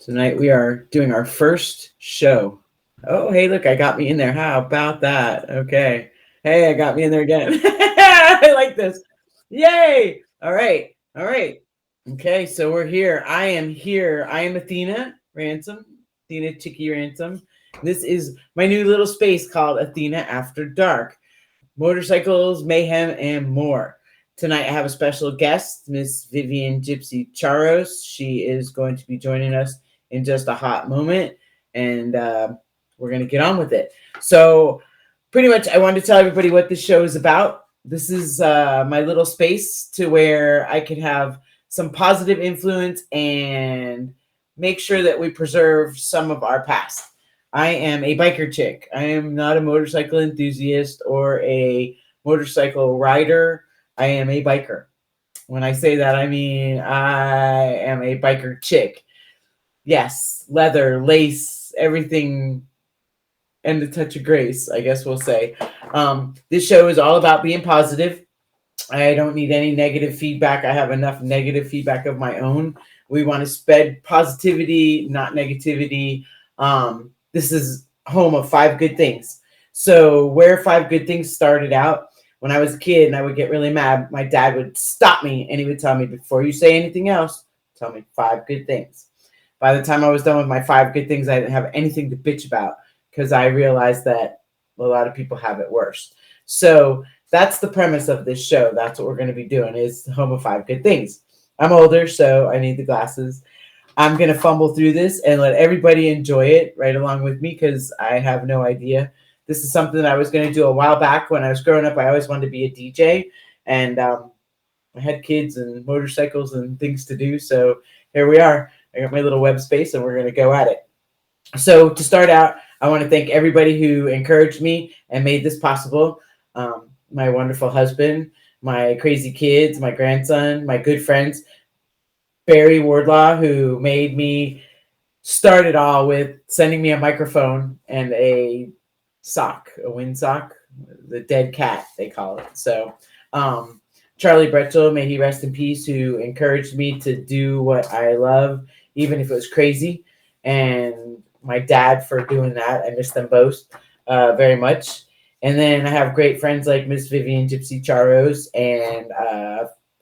Tonight we are doing our first show. Oh, hey, look, I got me in there. How about that? Okay. Hey, I got me in there again. I like this. Yay. All right. All right. Okay, so we're here. I am here. I am Athena Ransom, Athena Chicky Ransom. This is my new little space called Athena After Dark. Motorcycles, mayhem, and more. Tonight I have a special guest, Miss Vivian Gypsy Charros. She is going to be joining us in just a hot moment, and we're going to get on with it. So, pretty much, I wanted to tell everybody what this show is about. This is my little space to where I can have some positive influence and make sure that we preserve some of our past. I am a biker chick. I am not a motorcycle enthusiast or a motorcycle rider. I am a biker. When I say that, I mean I am a biker chick. Yes, leather, lace, everything, and a touch of grace, I guess we'll say. This show is all about being positive. I don't need any negative feedback. I have enough negative feedback of my own. We want to spread positivity, not negativity. This is home of 5 good things. So where 5 good things started out, when I was a kid and I would get really mad, my dad would stop me and he would tell me, before you say anything else, tell me 5 good things. By the time I was done with my 5 good things, I didn't have anything to bitch about because I realized that a lot of people have it worse. So that's the premise of this show. That's what we're going to be doing, is the home of 5 good things. I'm older, so I need the glasses. I'm going to fumble through this and let everybody enjoy it right along with me because I have no idea. This is something that I was going to do a while back. When I was growing up, I always wanted to be a DJ, and I had kids and motorcycles and things to do. So here we are. I got my little web space, and we're going to go at it. So to start out, I want to thank everybody who encouraged me and made this possible. My wonderful husband, my crazy kids, my grandson, my good friends, Barry Wardlaw, who made me start it all with sending me a microphone and a sock, a wind sock, the dead cat, they call it. So Charlie Bretchel, may he rest in peace, who encouraged me to do what I love, even if it was crazy. And my dad for doing that. I miss them both very much. And then I have great friends like Miss Vivian Gypsy Charros and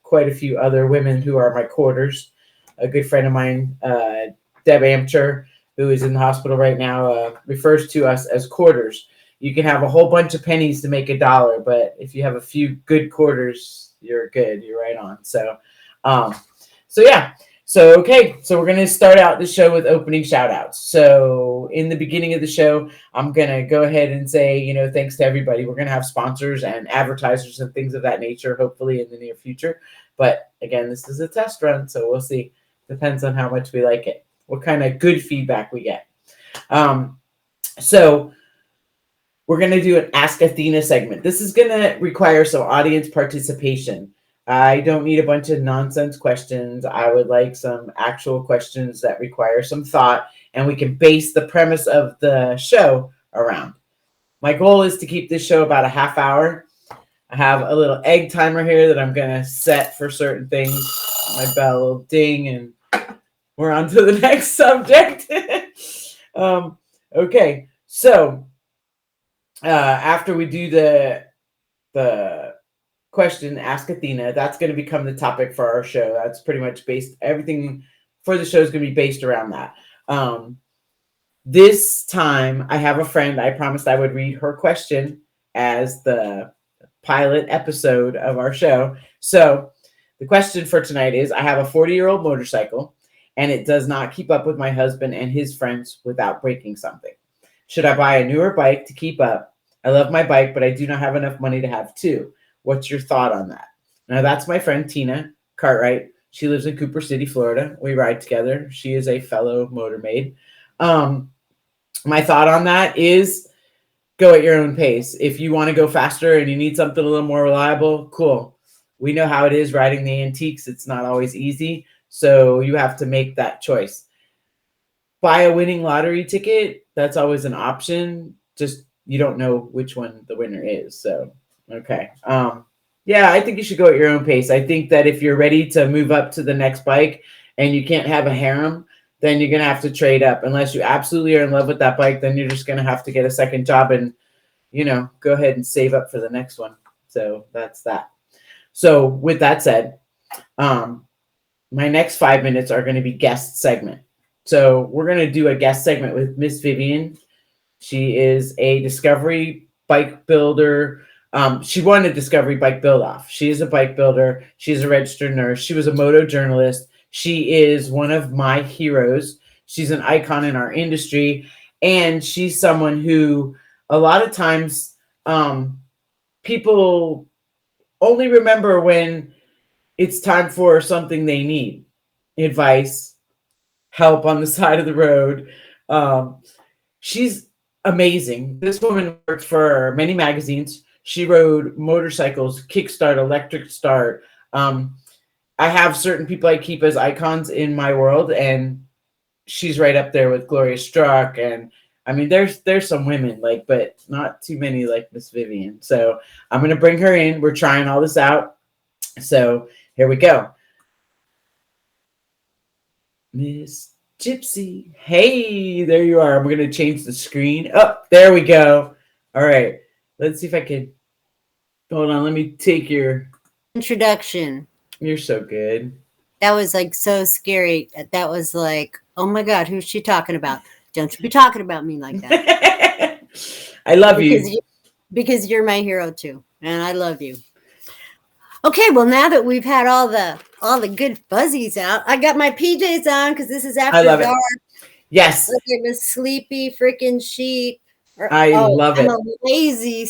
quite a few other women who are my quarters. A good friend of mine, Deb Amcher, who is in the hospital right now, refers to us as quarters. You can have a whole bunch of pennies to make $1, but if you have a few good quarters, you're good. You're right on. So yeah. So, okay. So we're going to start out the show with opening shout outs. So in the beginning of the show, I'm going to go ahead and say, thanks to everybody. We're going to have sponsors and advertisers and things of that nature, hopefully in the near future. But again, this is a test run, so we'll see. Depends on how much we like it, what kind of good feedback we get. So we're going to do an Ask Athena segment. This is going to require some audience participation. I don't need a bunch of nonsense questions. I would like some actual questions that require some thought, and we can base the premise of the show around. My goal is to keep this show about a half hour. I have a little egg timer here that I'm going to set for certain things. My bell will ding, and we're on to the next subject. Okay, so after we do the question, Ask Athena, that's going to become the topic for our show. That's pretty much based, everything for the show is going to be based around that. This time, I have a friend. I promised I would read her question as the pilot episode of our show. So the question for tonight is, I have a 40-year-old motorcycle, and it does not keep up with my husband and his friends without breaking something. Should I buy a newer bike to keep up? I love my bike, but I do not have enough money to have 2. What's your thought on that? Now, that's my friend Tina Cartwright. She lives in Cooper City, Florida. We ride together. She is a fellow motor maid. My thought on that is go at your own pace. If you want to go faster and you need something a little more reliable, cool. We know how it is riding the antiques. It's not always easy. So you have to make that choice. Buy a winning lottery ticket. That's always an option. Just you don't know which one the winner is. So, okay. Yeah, I think you should go at your own pace. I think that if you're ready to move up to the next bike and you can't have a harem, then you're going to have to trade up. Unless you absolutely are in love with that bike, then you're just going to have to get a second job and, go ahead and save up for the next one. So that's that. So with that said, my next 5 minutes are going to be guest segment. So we're going to do a guest segment with Miss Vivian. She is a Discovery bike builder. She won a Discovery bike build off. She is a bike builder. She's a registered nurse. She was a moto journalist. She is one of my heroes. She's an icon in our industry. And she's someone who a lot of times people only remember when it's time for something they need. Advice, help on the side of the road. She's amazing. This woman worked for many magazines. She rode motorcycles, kickstart, electric start. I have certain people I keep as icons in my world, and she's right up there with Gloria Struck. And I mean, there's some women but not too many like Miss Vivian. So I'm gonna bring her in. We're trying all this out. So here we go. Miss Gypsy. Hey, there you are. I'm going to change the screen. Oh, there we go. All right. Let's see if I can. Hold on. Let me take your introduction. You're so good. That was so scary. That was oh my God, who's she talking about? Don't you be talking about me like that. I love you. Because you're my hero too. And I love you. Okay, well, now that we've had all the good fuzzies out, I got my PJs on because this is after dark. Yes. Look at the sleepy freaking sheep. I love it. I'm a lazy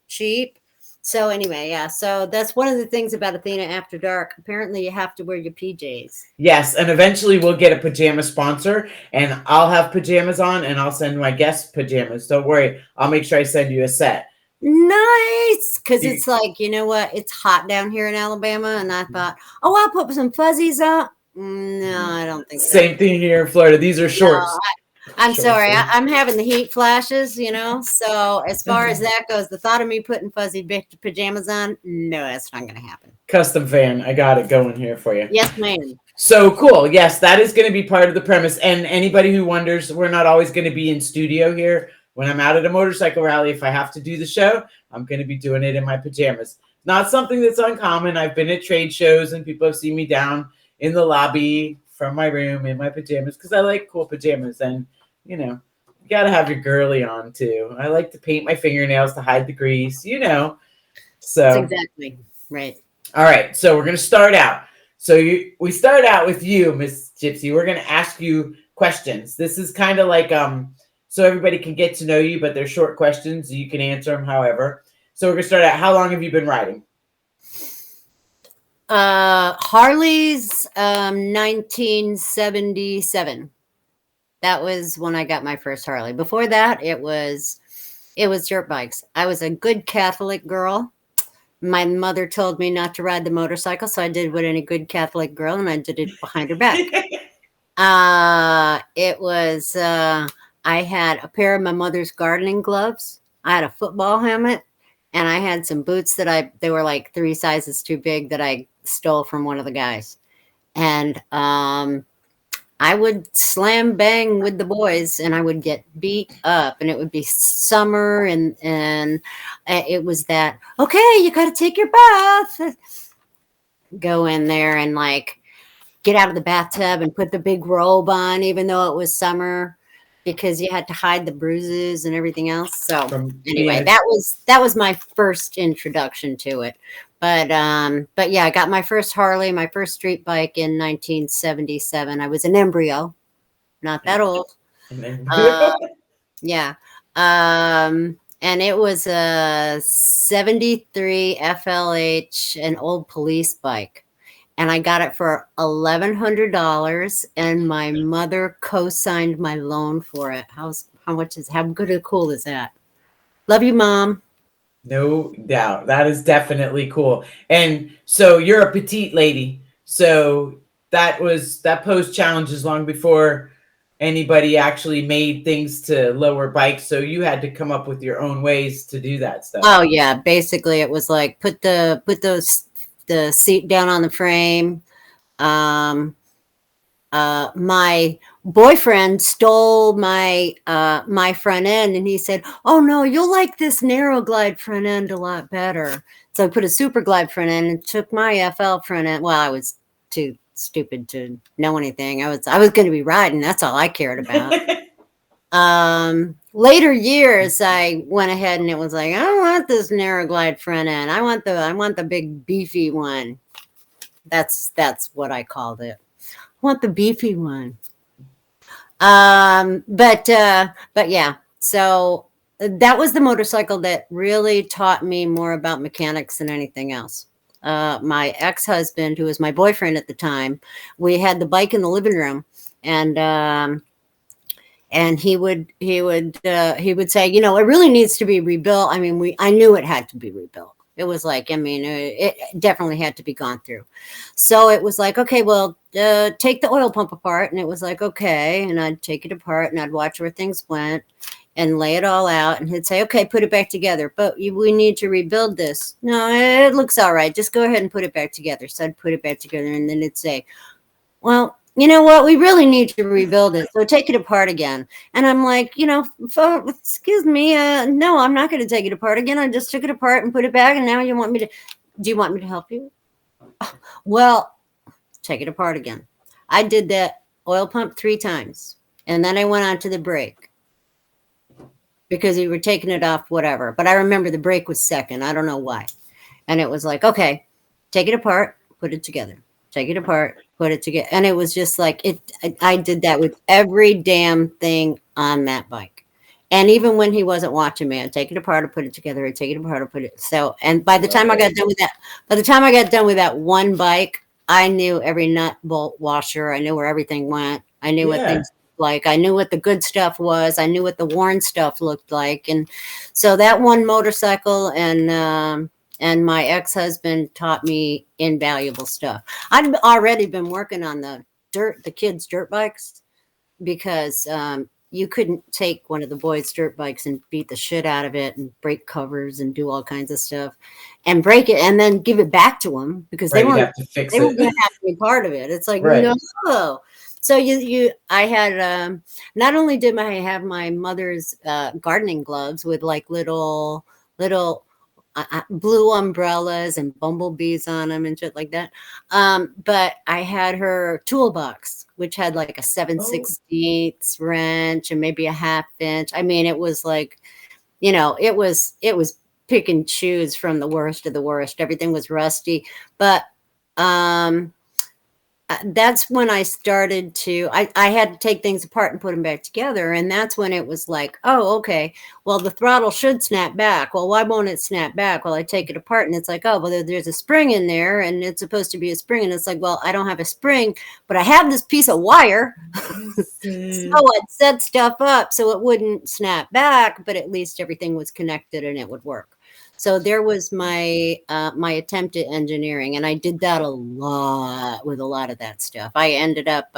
sheep. So anyway, yeah. So that's one of the things about Athena After Dark. Apparently, you have to wear your PJs. Yes, and eventually we'll get a pajama sponsor, and I'll have pajamas on, and I'll send my guests pajamas. Don't worry, I'll make sure I send you a set. Nice, because it's you know what? It's hot down here in Alabama, and I thought, I'll put some fuzzies on. No, I don't think so. Same thing here in Florida. These are shorts. No, I'm sorry. I'm having the heat flashes, So as far as that goes, the thought of me putting fuzzy pajamas on, no, that's not going to happen. Custom fan. I got it going here for you. Yes, ma'am. So cool. Yes, that is going to be part of the premise. And anybody who wonders, we're not always going to be in studio here. When I'm out at a motorcycle rally, if I have to do the show, I'm going to be doing it in my pajamas. Not something that's uncommon. I've been at trade shows and people have seen me down in the lobby from my room in my pajamas because I like cool pajamas. And, you got to have your girly on too. I like to paint my fingernails to hide the grease, So that's exactly right. All right. So we're going to start out. So we start out with you, Miss Gypsy. We're going to ask you questions. This is kind of like so everybody can get to know you, but they're short questions. You can answer them however. So we're going to start out. How long have you been riding? Harley's 1977. That was when I got my first Harley. Before that, it was dirt bikes. I was a good Catholic girl. My mother told me not to ride the motorcycle, so I did what any good Catholic girl, and I did it behind her back. It was... I had a pair of my mother's gardening gloves. I had a football helmet, and I had some boots they were 3 sizes too big that I stole from one of the guys. And I would slam bang with the boys, and I would get beat up, and it would be summer, and it was that, okay, you got to take your bath. Go in there and get out of the bathtub and put the big robe on, even though it was summer, because you had to hide the bruises and everything else. So anyway, that was my first introduction to it. But yeah, I got my first Harley, my first street bike in 1977. I was an embryo, not that old. Yeah. And it was a 73 FLH, an old police bike. And I got it for $1,100, and my mother co-signed my loan for it. How good or cool is that? Love you, Mom. No doubt. That is definitely cool. And so you're a petite lady. So that posed challenges long before anybody actually made things to lower bikes. So you had to come up with your own ways to do that stuff. Oh yeah. Basically it was put the seat down on the frame. My boyfriend stole my my front end, and he said, "Oh no, you'll like this narrow glide front end a lot better." So I put a super glide front end and took my FL front end. Well, I was too stupid to know anything. I was going to be riding. That's all I cared about. Later years, I went ahead and it was like, I don't want this narrow glide front end. I want the big beefy one. That's what I called it. I want the beefy one. But yeah, so that was the motorcycle that really taught me more about mechanics than anything else. My ex-husband, who was my boyfriend at the time, we had the bike in the living room, and he would say, it really needs to be rebuilt. I mean, I knew it had to be rebuilt. It was like, I mean, it definitely had to be gone through. So it was like, okay, well, take the oil pump apart. And it was like, okay. And I'd take it apart and I'd watch where things went and lay it all out. And he'd say, okay, put it back together. But we need to rebuild this. No, it looks all right. Just go ahead and put it back together. So I'd put it back together. And then it'd say, well, you know what? We really need to rebuild it. So take it apart again. And I'm like, excuse me. No, I'm not going to take it apart again. I just took it apart and put it back. And now do you want me to help you? Well, take it apart again. I did that oil pump 3 times. And then I went on to the brake because we were taking it off, whatever. But I remember the brake was second. I don't know why. And it was like, okay, take it apart, put it together. Take it apart, put it together. And it was just like I did that with every damn thing on that bike. And even when he wasn't watching me, I'd take it apart, I'd put it together, I'd take it apart, I'd put it. So, and by the time I got done with that one bike, I knew every nut, bolt, washer. I knew where everything went. I knew what things looked like. I knew what the good stuff was. I knew what the worn stuff looked like. And so that one motorcycle and my ex-husband taught me invaluable stuff. I'd already been working on the kids' dirt bikes, because you couldn't take one of the boys' dirt bikes and beat the shit out of it and break covers and do all kinds of stuff and break it and then give it back to them, because they weren't going to have to be part of it. It's like, no. So I had, not only did I have my mother's gardening gloves with like little blue umbrellas and bumblebees on them and shit like that. But I had her toolbox, which had like a 7/16 wrench and maybe a 1/2 inch. I mean, it was like, it was pick and choose from the worst of the worst. Everything was rusty, but that's when I started to, I had to take things apart and put them back together. And that's when it was like, oh, okay, well, the throttle should snap back. Well, why won't it snap back? Well, I take it apart and it's like, oh, well, there's a spring in there and it's supposed to be a spring. And it's like, well, I don't have a spring, but I have this piece of wire. So I'd set stuff up so it wouldn't snap back, but at least everything was connected and it would work. So there was my my attempt at engineering, and I did that a lot with a lot of that stuff. I ended up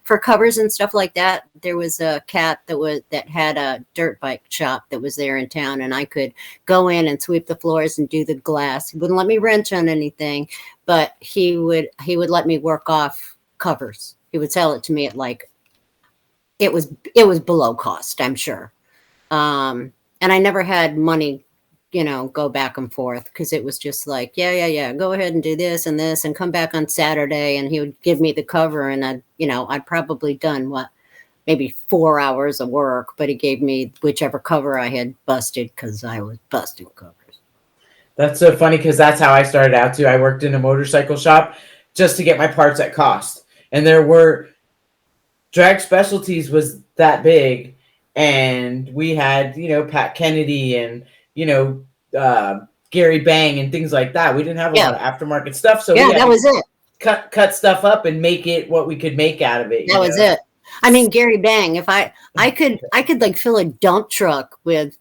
for covers and stuff like that. There was a cat that had a dirt bike shop that was there in town, and I could go in and sweep the floors and do the glass. He wouldn't let me wrench on anything, but he would let me work off covers. He would sell it to me at like it was below cost, I'm sure. And I never had money, go back and forth, because it was just like, yeah, go ahead and do this and this and come back on Saturday, and he would give me the cover, and I'd probably done maybe 4 hours of work, but he gave me whichever cover I had busted, because I was busting covers. That's so funny, because that's how I started out too. I worked in a motorcycle shop just to get my parts at cost, and there were Drag Specialties was that big, and we had Pat Kennedy and Gary Bang and things like that. We didn't have a lot of aftermarket stuff, so that was it. Cut stuff up and make it what we could make out of it. That was it. I mean, Gary Bang. If I could like fill a dump truck with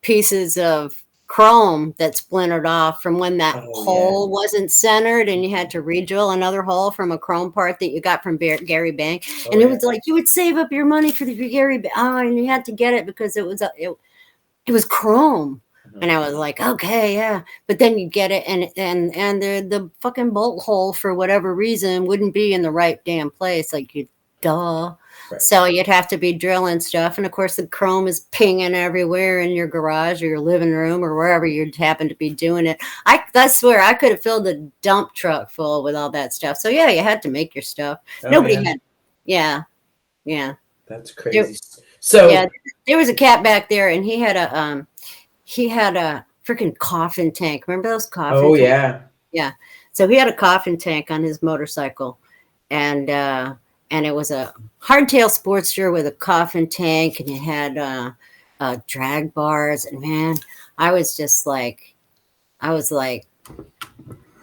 pieces of chrome that splintered off from when that hole wasn't centered, and you had to re-drill another hole from a chrome part that you got from Gary Bang. And it was like you would save up your money for the Gary Bang, and you had to get it because it was chrome. And I was like, okay, yeah. But then you get it, and the fucking bolt hole, for whatever reason, wouldn't be in the right damn place. Like duh. Right. So you'd have to be drilling stuff. And of course, the chrome is pinging everywhere in your garage or your living room or wherever you'd happen to be doing it. I swear I could have filled a dump truck full with all that stuff. So yeah, you had to make your stuff. Oh, Nobody yeah. had, yeah, yeah. That's There, crazy. So yeah, there was a cat back there and he had a freaking coffin tank. Remember those coffin oh tanks? yeah. Yeah. So he had a coffin tank on his motorcycle, and it was a hardtail Sportster with a coffin tank, and it had drag bars. And man, I was like,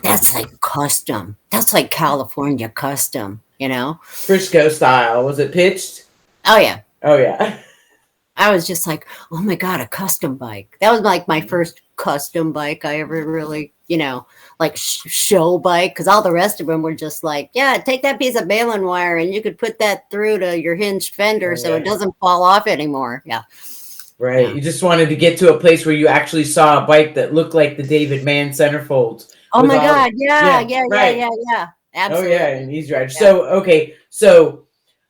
that's like custom. That's like California custom, you know? Frisco style. Was it pitched? Oh yeah. Oh yeah. I was just like, oh my God, a custom bike. That was like my first custom bike I ever really, like show bike. Cause all the rest of them were just like, yeah, take that piece of baling wire and you could put that through to your hinged fender so it doesn't fall off anymore. Yeah. Right. Yeah. You just wanted to get to a place where you actually saw a bike that looked like the David Mann centerfolds. Oh my God. Yeah. Oh Absolutely. yeah, an easy ride. Yeah. So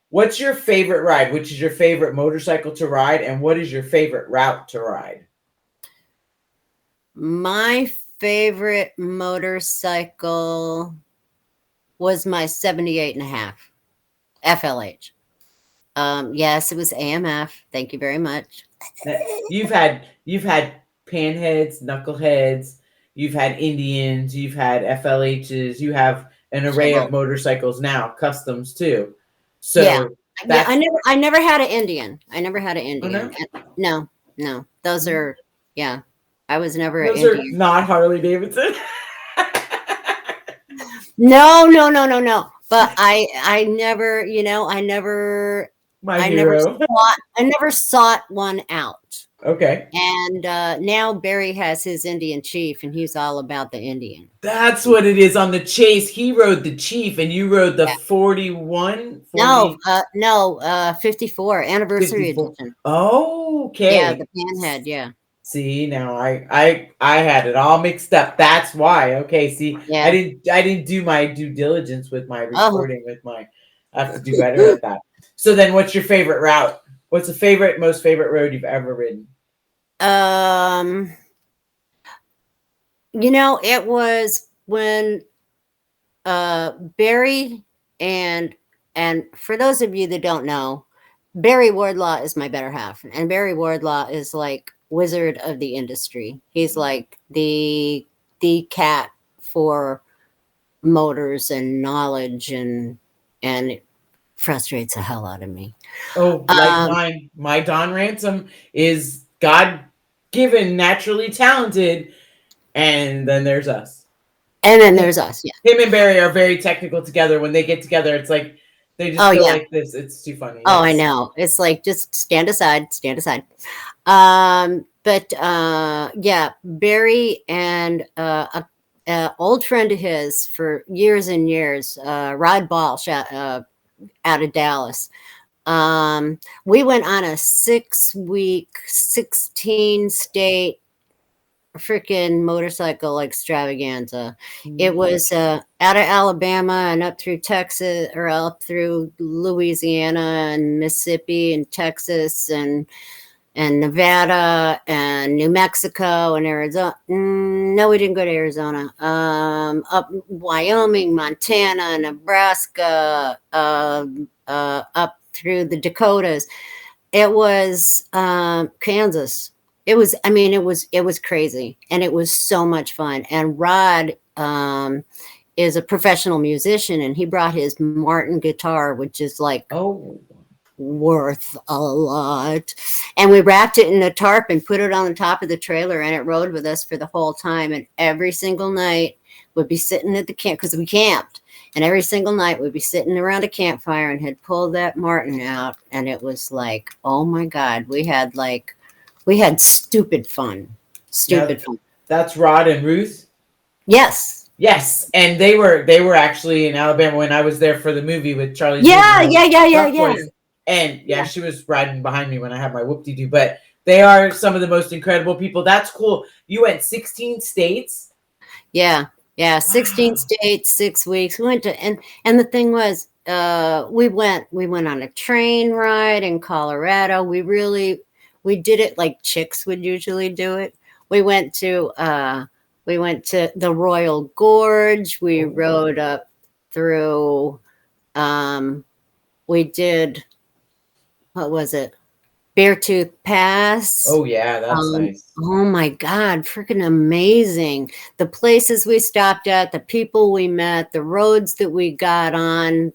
what's your favorite ride? Which is your favorite motorcycle to ride, and what is your favorite route to ride? My favorite motorcycle was my 78.5 FLH. Yes, it was AMF. Thank you very much. You've had panheads, knuckleheads, you've had Indians, you've had FLHs, you have an array of motorcycles now, customs too. So yeah, I never had an Indian. I never had an Indian. Oh, no? No. Those are I was never an Indian. Are not Harley Davidson. No. But I never, My hero. I never sought one out. Okay. And now Barry has his Indian chief, and he's all about the Indian. That's what it is on the Chase. He rode the Chief, and you rode the 41? 40... No, 54 anniversary 54. Edition. Oh, okay. Yeah, the panhead. Yeah. See, now I had it all mixed up. That's why. Okay. See, I didn't do my due diligence with my recording with my. I have to do better at that. So then, what's your favorite route? What's the most favorite road you've ever ridden? It was when Barry and for those of you that don't know, Barry Wardlaw is my better half, and Barry Wardlaw is like wizard of the industry. He's like the cat for motors and knowledge, and it frustrates the hell out of me. Oh, like my Don Ransom is God-given, naturally talented, and then there's us. And then there's us, yeah. Him and Barry are very technical together. When they get together, it's like they just go like this. It's too funny. Oh, I know. It's like just stand aside. But Barry and an old friend of his for years and years, Rod Balch out of Dallas. We went on a 6-week, 16-state freaking motorcycle extravaganza. It was out of Alabama and up through Texas, or up through Louisiana and Mississippi and Texas and Nevada and New Mexico and Arizona. No, we didn't go to Arizona. Up Wyoming, Montana, Nebraska, up through the Dakotas. It was Kansas. It was crazy, and it was so much fun. And Rod is a professional musician, and he brought his Martin guitar, which is like worth a lot. And we wrapped it in a tarp and put it on the top of the trailer, and it rode with us for the whole time. And every single night would be sitting at the camp, because we camped. And every single night we'd be sitting around a campfire and had pulled that Martin out. And it was like, oh my God, we had stupid fun. Fun. That's Rod and Ruth? Yes. And they were actually in Alabama when I was there for the movie with Charlie. Yeah. And she was riding behind me when I had my whoop-de-doo. But they are some of the most incredible people. That's cool. You went 16 states? Yeah, 16 states, 6 weeks. We went to, and the thing was, we went on a train ride in Colorado. We did it like chicks would usually do it. We went to the Royal Gorge. We rode up through we did, what was it? Beartooth Pass. Oh yeah, that's nice. Oh my God, freaking amazing. The places we stopped at, the people we met, the roads that we got on,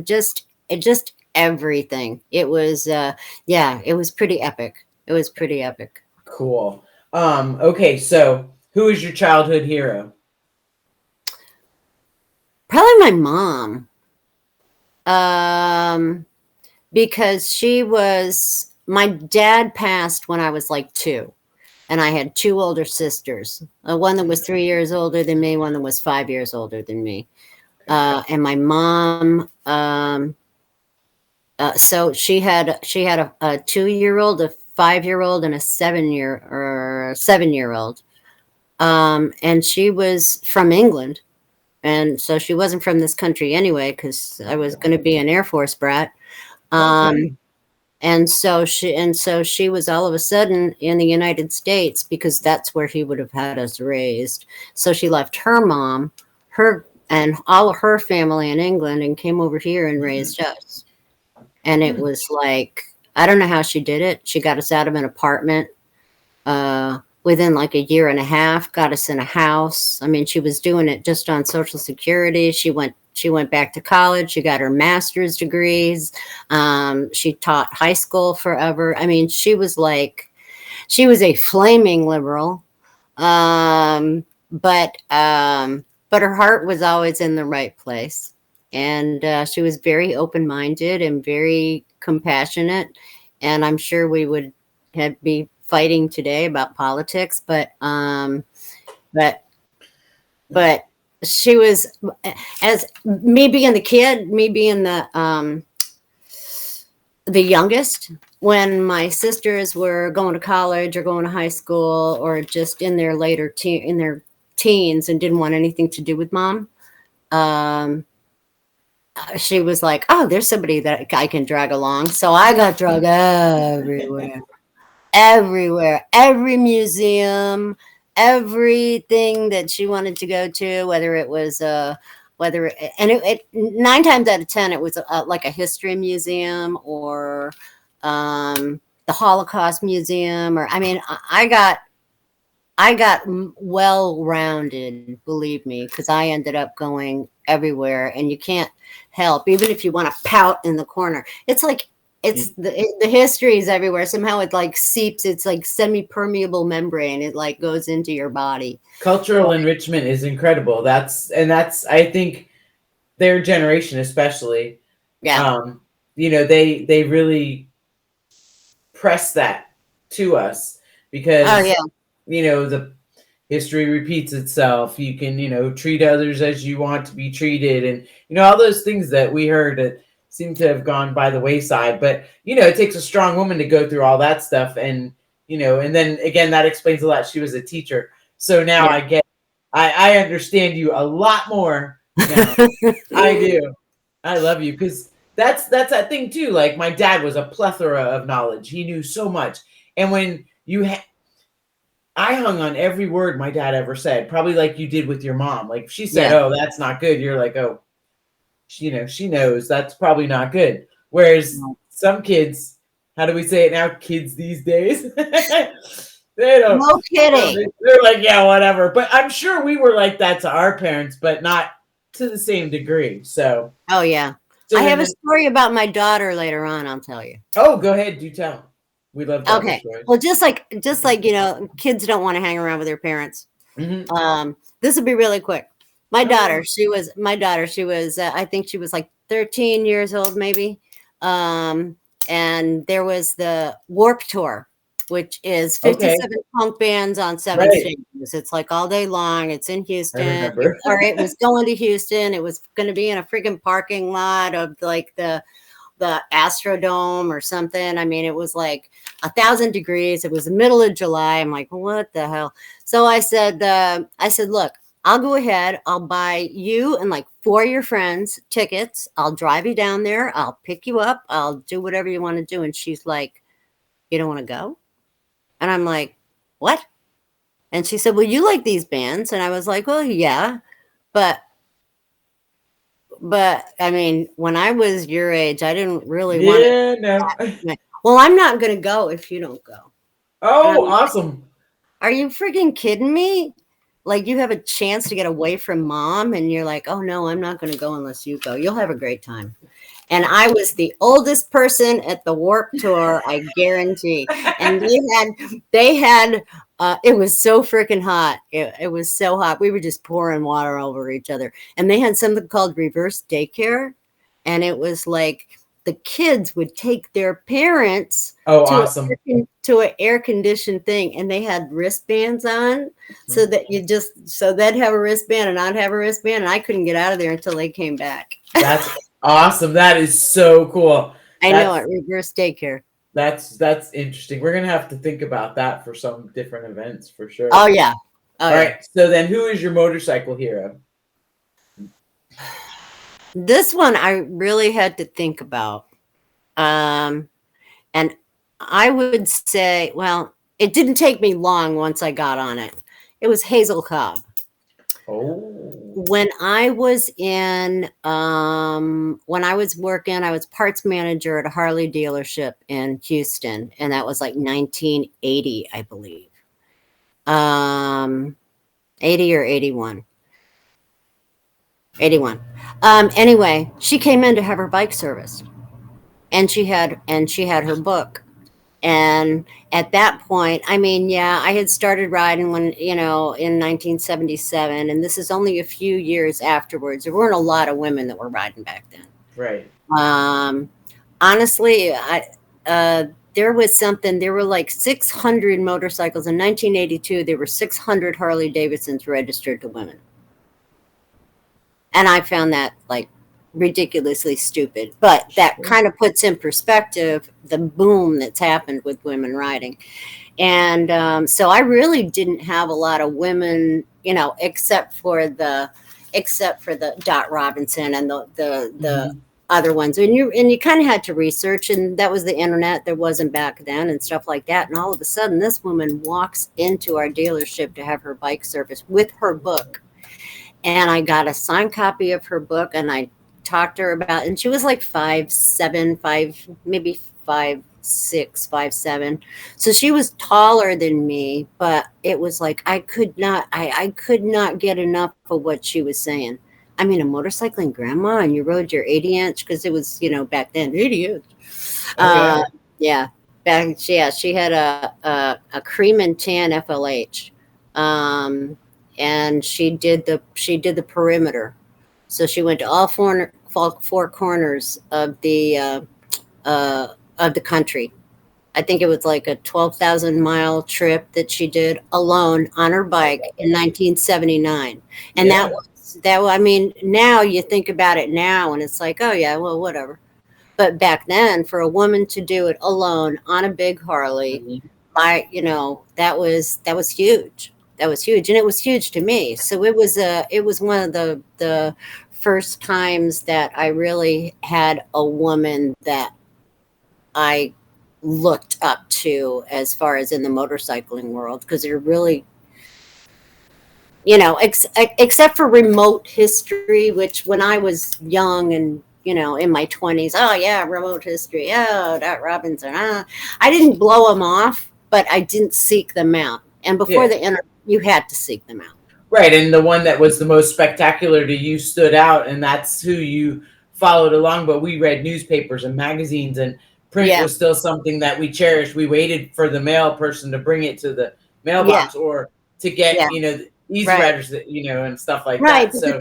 just everything. It was, yeah, it was pretty epic. It was pretty epic. Cool. Okay, so who is your childhood hero? Probably my mom. Because my dad passed when I was like 2. And I had 2 older sisters, one that was 3 years older than me, one that was 5 years older than me. And my mom, so she had a 2-year-old, a 5-year-old, and a 7-year-old. And she was from England. And so she wasn't from this country anyway, because I was going to be an Air Force brat. And so she was all of a sudden in the United States, because that's where he would have had us raised. So she left her mom, and all of her family in England, and came over here and raised us. And it was like, I don't know how she did it. She got us out of an apartment within like a year and a half, got us in a house. I mean, she was doing it just on Social Security. She went back to college. She got her master's degrees. She taught high school forever. I mean, she was a flaming liberal. But her heart was always in the right place. And she was very open-minded and very compassionate. And I'm sure we would be fighting today about politics, but she was, as me being the kid, me being the youngest, when my sisters were going to college or going to high school or just in their teens and didn't want anything to do with mom, she was like, oh, there's somebody that I can drag along. So I got dragged everywhere, every museum, everything that she wanted to go to, whether it was 9 times out of 10 it was like a history museum or the Holocaust museum, or I mean, I got well-rounded, believe me, because I ended up going everywhere, and you can't help, even if you want to pout in the corner. It's like the history is everywhere. Somehow it like seeps. It's like semi-permeable membrane. It like goes into your body. Cultural enrichment is incredible. That's I think their generation especially. Yeah. They really press that to us because the history repeats itself. You can treat others as you want to be treated, and all those things that we heard that seem to have gone by the wayside. But it takes a strong woman to go through all that stuff, and and then again, that explains a lot. She was a teacher, so now I understand you a lot more now. I do. I love you, because that's that thing too. Like, my dad was a plethora of knowledge. He knew so much, and when I hung on every word my dad ever said, probably like you did with your mom. Like, if she said, "Oh, that's not good," you're like, "Oh, she knows that's probably not good." Whereas some kids, how do we say it now? Kids these days, they don't. No kidding. They're like, yeah, whatever. But I'm sure we were like that to our parents, but not to the same degree. So. Oh yeah. I have a story about my daughter later on. I'll tell you. Oh, go ahead. Do tell. We love that. Okay. Well, just like kids don't want to hang around with their parents. Mm-hmm. This will be really quick. My daughter, she was I think she was like 13 years old, maybe. And there was the Warp Tour, which is 57 punk bands on 7 stages. It's like all day long. It's in Houston, or it was going to Houston. It was going to be in a freaking parking lot of like the Astrodome or something. I mean, it was like 1,000 degrees. It was the middle of July. I'm like, what the hell? So I said, look, I'll go ahead. I'll buy you and like 4 of your friends tickets. I'll drive you down there. I'll pick you up. I'll do whatever you want to do. And she's like, you don't want to go? And I'm like, what? And she said, well, you like these bands. And I was like, well, yeah, but I mean, when I was your age, I didn't really want to. Yeah, no. Well, I'm not going to go if you don't go. Oh, awesome. Are you freaking kidding me? Like, you have a chance to get away from mom, and you're like, oh no, I'm not going to go unless you go. You'll have a great time. And I was the oldest person at the Warped Tour, I guarantee. And they had, it was so freaking hot. It was so hot. We were just pouring water over each other. And they had something called reverse daycare. And it was like the kids would take their parents awesome. to an air conditioned thing. And they had wristbands on so that so they'd have a wristband and I'd have a wristband. And I couldn't get out of there until they came back. That's awesome. That is so cool. I know it. Reverse daycare. That's interesting. We're gonna have to think about that for some different events for sure. Oh yeah. All right. So then, who is your motorcycle hero? This one I really had to think about, and I would say, well, it didn't take me long once I got on it. It was Hazel Cobb. Oh. When I was working, I was parts manager at a Harley dealership in Houston, and that was like 1980, I believe. 80 or 81. 81. Anyway, she came in to have her bike serviced, and she had her book. And at that point, I mean, yeah, I had started riding when, in 1977, and this is only a few years afterwards. There weren't a lot of women that were riding back then. Right. Honestly, there were like 600 motorcycles. In 1982, there were 600 Harley Davidsons registered to women. And I found that like ridiculously stupid, but that kind of puts in perspective the boom that's happened with women riding. And so I really didn't have a lot of women, except for the Dot Robinson and the other ones. And you kind of had to research, and that was the internet. There wasn't back then and stuff like that. And all of a sudden, this woman walks into our dealership to have her bike serviced with her book. And I got a signed copy of her book, and I talked to her about, and she was like 5'7", maybe 5'6", 5'7". So she was taller than me, but it was like I could not get enough of what she was saying. I mean, a motorcycling grandma, and you rode your 80-inch, because it was, back then 80-inch. Okay. Yeah, she had a cream and tan FLH, and she did the perimeter. So she went to all four corners of the country. I think it was like a 12,000-mile trip that she did alone on her bike in 1979. And that. I mean, now you think about it now, and it's like, oh yeah, well, whatever. But back then, for a woman to do it alone on a big Harley, that was huge. That was huge, and it was huge to me. So it was one of the first times that I really had a woman that I looked up to as far as in the motorcycling world, because they're really, except for remote history, which when I was young and in my 20s, oh yeah, remote history, oh, Dot Robinson, I didn't blow them off, but I didn't seek them out. And before the internet, you had to seek them out. Right, and the one that was the most spectacular to you stood out, and that's who you followed along. But we read newspapers and magazines, and print was still something that we cherished. We waited for the mail person to bring it to the mailbox or to get, easy riders, and stuff like that. Right, but the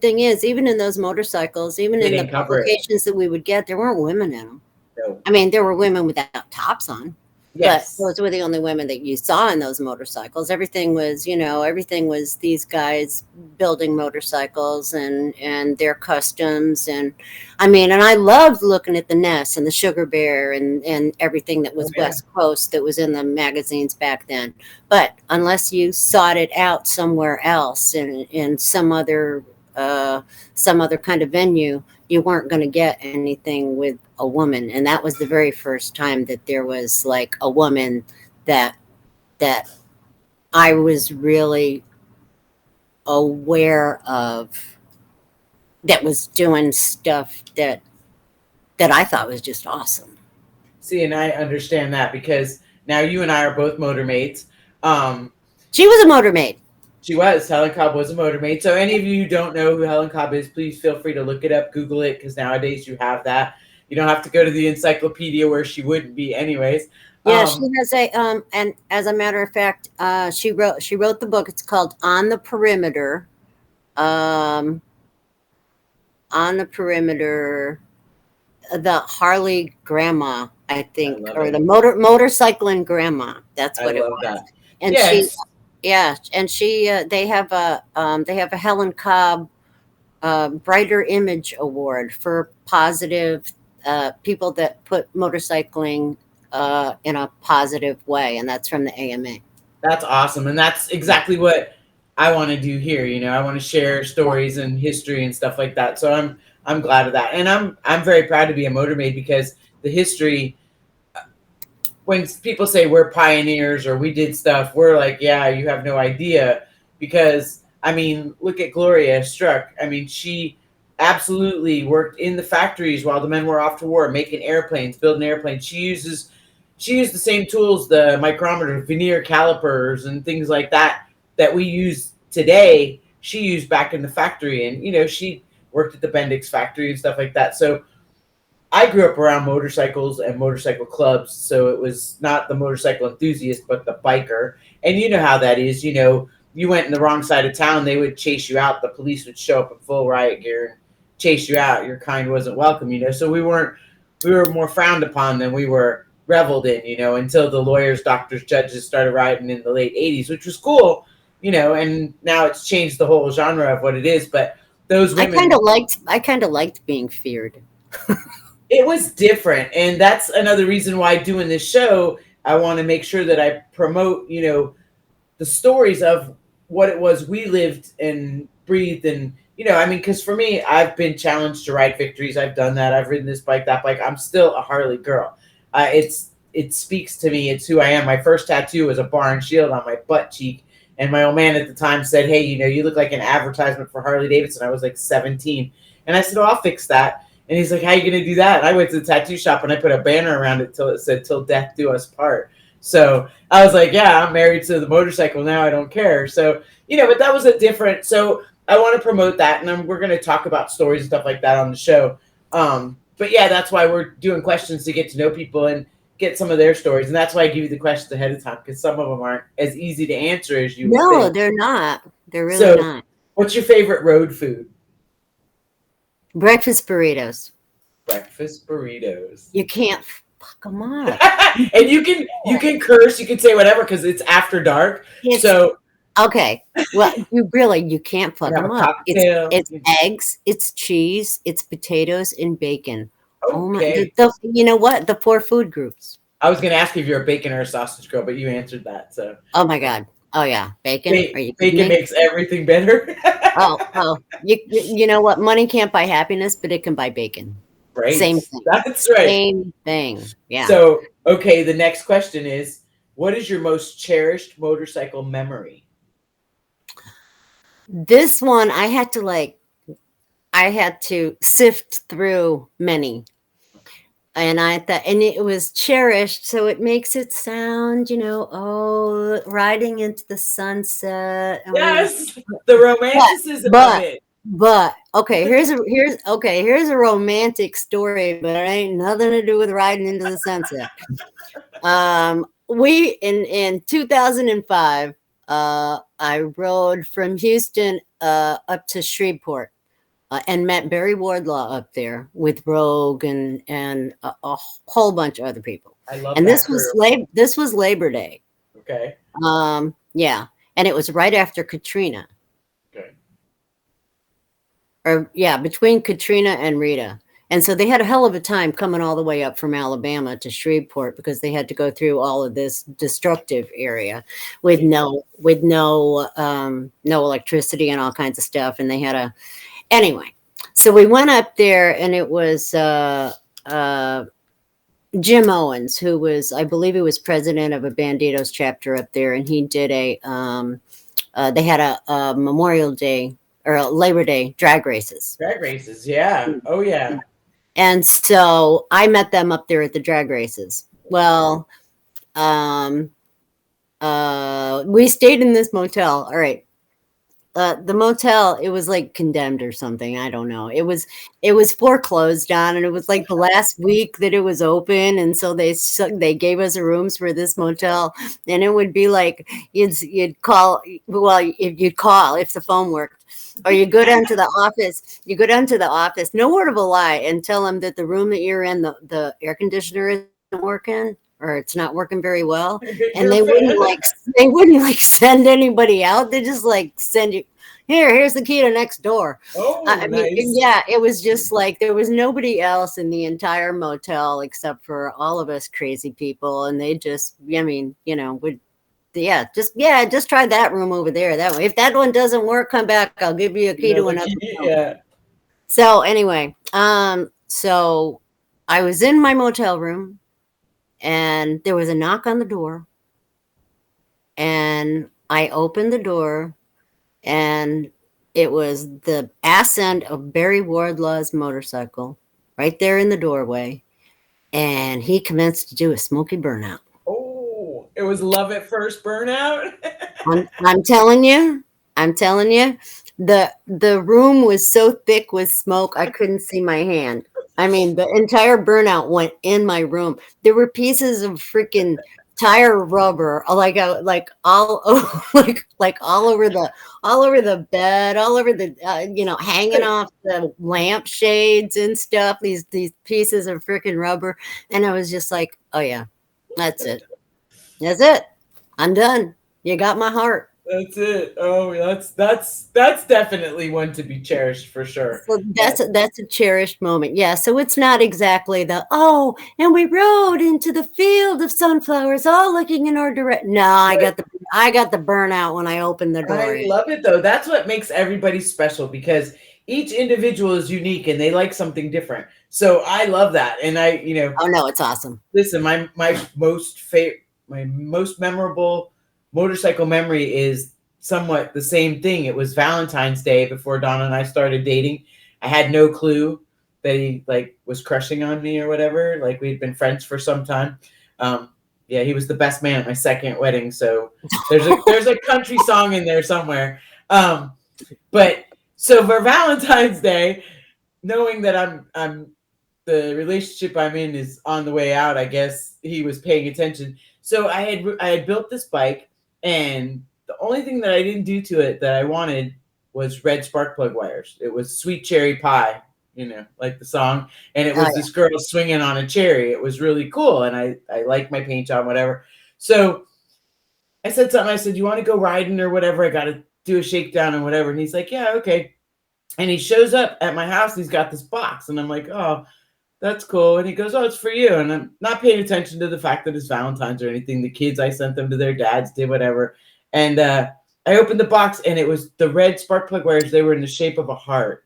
thing is, even in those motorcycles, even in the publications that we would get, there weren't women in them. No. I mean, there were women without tops on. but Yes. those were the only women that you saw in those motorcycles. Everything was, everything was these guys building motorcycles and their customs. And I mean, and I loved looking at the Ness and the Sugar Bear and everything that Oh, was yeah. West Coast that was in the magazines back then. But unless you sought it out somewhere else in some other kind of venue, you weren't going to get anything with a woman. And that was the very first time that there was like a woman that that I was really aware of, that was doing stuff that I thought was just awesome. See, and I understand that because now you and I are both motor mates. Um, She was a motor maid. she was. Helen Cobb was a motor maid. So any of you who don't know who Helen Cobb is, please feel free to look it up, Google it, because nowadays you have that. You don't have to go to the encyclopedia where she wouldn't be, anyways. Yeah, she Um, has and as a matter of fact, she wrote the book. It's called On the Perimeter. Um, on the Perimeter, the Harley Grandma, I I think, love or it. the motorcycling grandma. That's I what it love was. that. And Yeah, she, yeah, and they have a Helen Cobb Brighter Image Award for positive people that put motorcycling in a positive way, and that's from the AMA. that's awesome, and that's exactly what I want to do here. I want to share stories and history and stuff like that. So I'm glad of that, and I'm very proud to be a motor maid because the history. When people say we're pioneers or we did stuff, we're like, yeah, you have no idea. Because, I mean, look at Gloria Struck. I mean, she absolutely worked in the factories while the men were off to war, making airplanes, building airplanes. She used the same tools, the micrometer, veneer calipers, and things like that that we use today. She used back in the factory, and she worked at the Bendix factory and stuff like that. So I grew up around motorcycles and motorcycle clubs, so it was not the motorcycle enthusiast, but the biker. And you know how that is. You went in the wrong side of town, they would chase you out. The police would show up in full riot gear and chase you out. Your kind wasn't welcome. So we were more frowned upon than we were reveled in. Until the lawyers, doctors, judges started rioting in the late '80s, which was cool. And now it's changed the whole genre of what it is. But those women, I kind of liked being feared. it was different, and that's another reason why doing this show, I want to make sure that I promote the stories of what it was we lived and breathed. And I mean, because for me, I've been challenged to ride victories. I've done that. I've ridden this bike, that bike. I'm still a Harley girl. It speaks to me. It's who I am. My first tattoo was a bar and shield on my butt cheek, and my old man at the time said, hey, you look like an advertisement for Harley Davidson. I was like 17, and I said, oh, I'll fix that. And he's like, how are you going to do that? And I went to the tattoo shop and I put a banner around it till it said, till death do us part. So I was like, yeah, I'm married to the motorcycle now. I don't care. So, but that was a different. So I want to promote that. And we're going to talk about stories and stuff like that on the show. But yeah, that's why we're doing questions to get to know people and get some of their stories. And that's why I give you the questions ahead of time, because some of them aren't as easy to answer as you would No, think. they're not. They're really So not. what's your favorite road food? Breakfast burritos. Breakfast burritos. You can't fuck them up. And you can curse, you can say whatever because it's after dark. It's So okay. Well, you can't you fuck have a them up. cocktail. It's eggs, it's cheese, it's potatoes and bacon. Oh my! Okay. You know what? The four food groups. I was gonna ask if you're a bacon or a sausage girl, but you answered that. So Oh my God! Oh yeah, bacon. Are you kidding bacon me? makes everything better. Oh, you know what? Money can't buy happiness, but it can buy bacon. Right. Same thing. That's right. Same thing. Yeah. So okay, the next question is, what is your most cherished motorcycle memory? This one I had to sift through many. And I thought, and it was cherished, so it makes it sound, oh, riding into the sunset. Yes, the romanticism of But, it. but okay, here's a romantic story, but it ain't nothing to do with riding into the sunset. We in 2005, I rode from Houston up to Shreveport. And met Barry Wardlaw up there with Rogue and a whole bunch of other people. I love And that crew. this was Labor Day. Okay. Yeah, and it was right after Katrina. Okay. Or yeah, between Katrina and Rita. And so they had a hell of a time coming all the way up from Alabama to Shreveport because they had to go through all of this destructive area with no electricity and all kinds of stuff. And they had a anyway. So we went up there, and it was Jim Owens, who was, I believe, he was president of a Banditos chapter up there, and he did they had a Memorial Day or a Labor Day drag races. Drag races, yeah. Oh yeah. And so I met them up there at the drag races. Well, we stayed in this motel. All right. The motel, it was like condemned or something. I don't know. It was foreclosed on, and it was like the last week that it was open, and so they gave us rooms for this motel, and it would be like you'd call. Well, if you'd call if the phone worked, or you go down to the office. You go down to the office, no word of a lie, and tell them that the room that you're in, the air conditioner isn't working, or it's not working very well, and they wouldn't like send anybody out. They just like send you here's the key to next door. Oh, I mean, nice. yeah, it was just like there was nobody else in the entire motel except for all of us crazy people, and they just, I mean, would just try that room over there. That way, if that one doesn't work, come back. I'll give you a key to another room. Yeah. So anyway, so I was in my motel room, and there was a knock on the door, and I opened the door, and it was the ass end of Barry Wardlaw's motorcycle right there in the doorway, and he commenced to do a smoky burnout. Oh, it was love at first burnout. I'm telling you, the room was so thick with smoke I couldn't see my hand. I mean, the entire burnout went in my room. There were pieces of freaking tire rubber, like all over, like all over the bed, all over the hanging off the lampshades and stuff. These pieces of freaking rubber, and I was just like, oh yeah, that's it. I'm done. You got my heart. That's it. Oh, that's definitely one to be cherished for sure. So that's a cherished moment. Yeah. So it's not exactly and we rode into the field of sunflowers, all looking in our direction. No, I got the burnout when I opened the door. I love it though. That's what makes everybody special, because each individual is unique and they like something different. So I love that. And oh no, it's awesome. Listen, my most memorable motorcycle memory is somewhat the same thing. It was Valentine's Day before Donna and I started dating. I had no clue that he was crushing on me or whatever. Like, we'd been friends for some time. Yeah, he was the best man at my second wedding. So there's a country song in there somewhere. But so for Valentine's Day, knowing that I'm the relationship I'm in is on the way out, I guess he was paying attention. So I had built this bike, and the only thing that I didn't do to it that I wanted was red spark plug wires. It was Sweet Cherry Pie, like the song. And it was this girl swinging on a cherry. It was really cool. And I liked my paint job, whatever. So I said something. I said, you want to go riding or whatever? I got to do a shakedown and whatever. And he's like, yeah, okay. And he shows up at my house. He's got this box. And I'm like, oh, that's cool. And he goes, oh, it's for you. And I'm not paying attention to the fact that it's Valentine's or anything. The kids, I sent them to their dads, did whatever. And I opened the box, and it was the red spark plug wires. They were in the shape of a heart.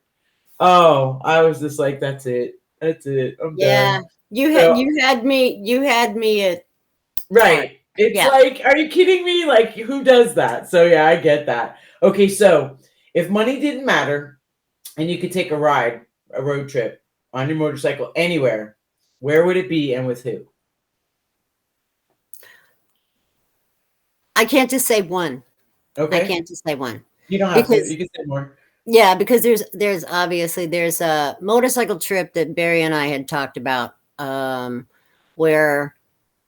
Oh, I was just like, that's it. That's it. I'm done. You had me at right. It's like, are you kidding me? Like, who does that? So yeah, I get that. Okay, so if money didn't matter and you could take a road trip on your motorcycle anywhere, where would it be and with who? I can't just say one. Okay. I can't just say one. You don't have to. You can say more. Yeah, because there's obviously a motorcycle trip that Barry and I had talked about, where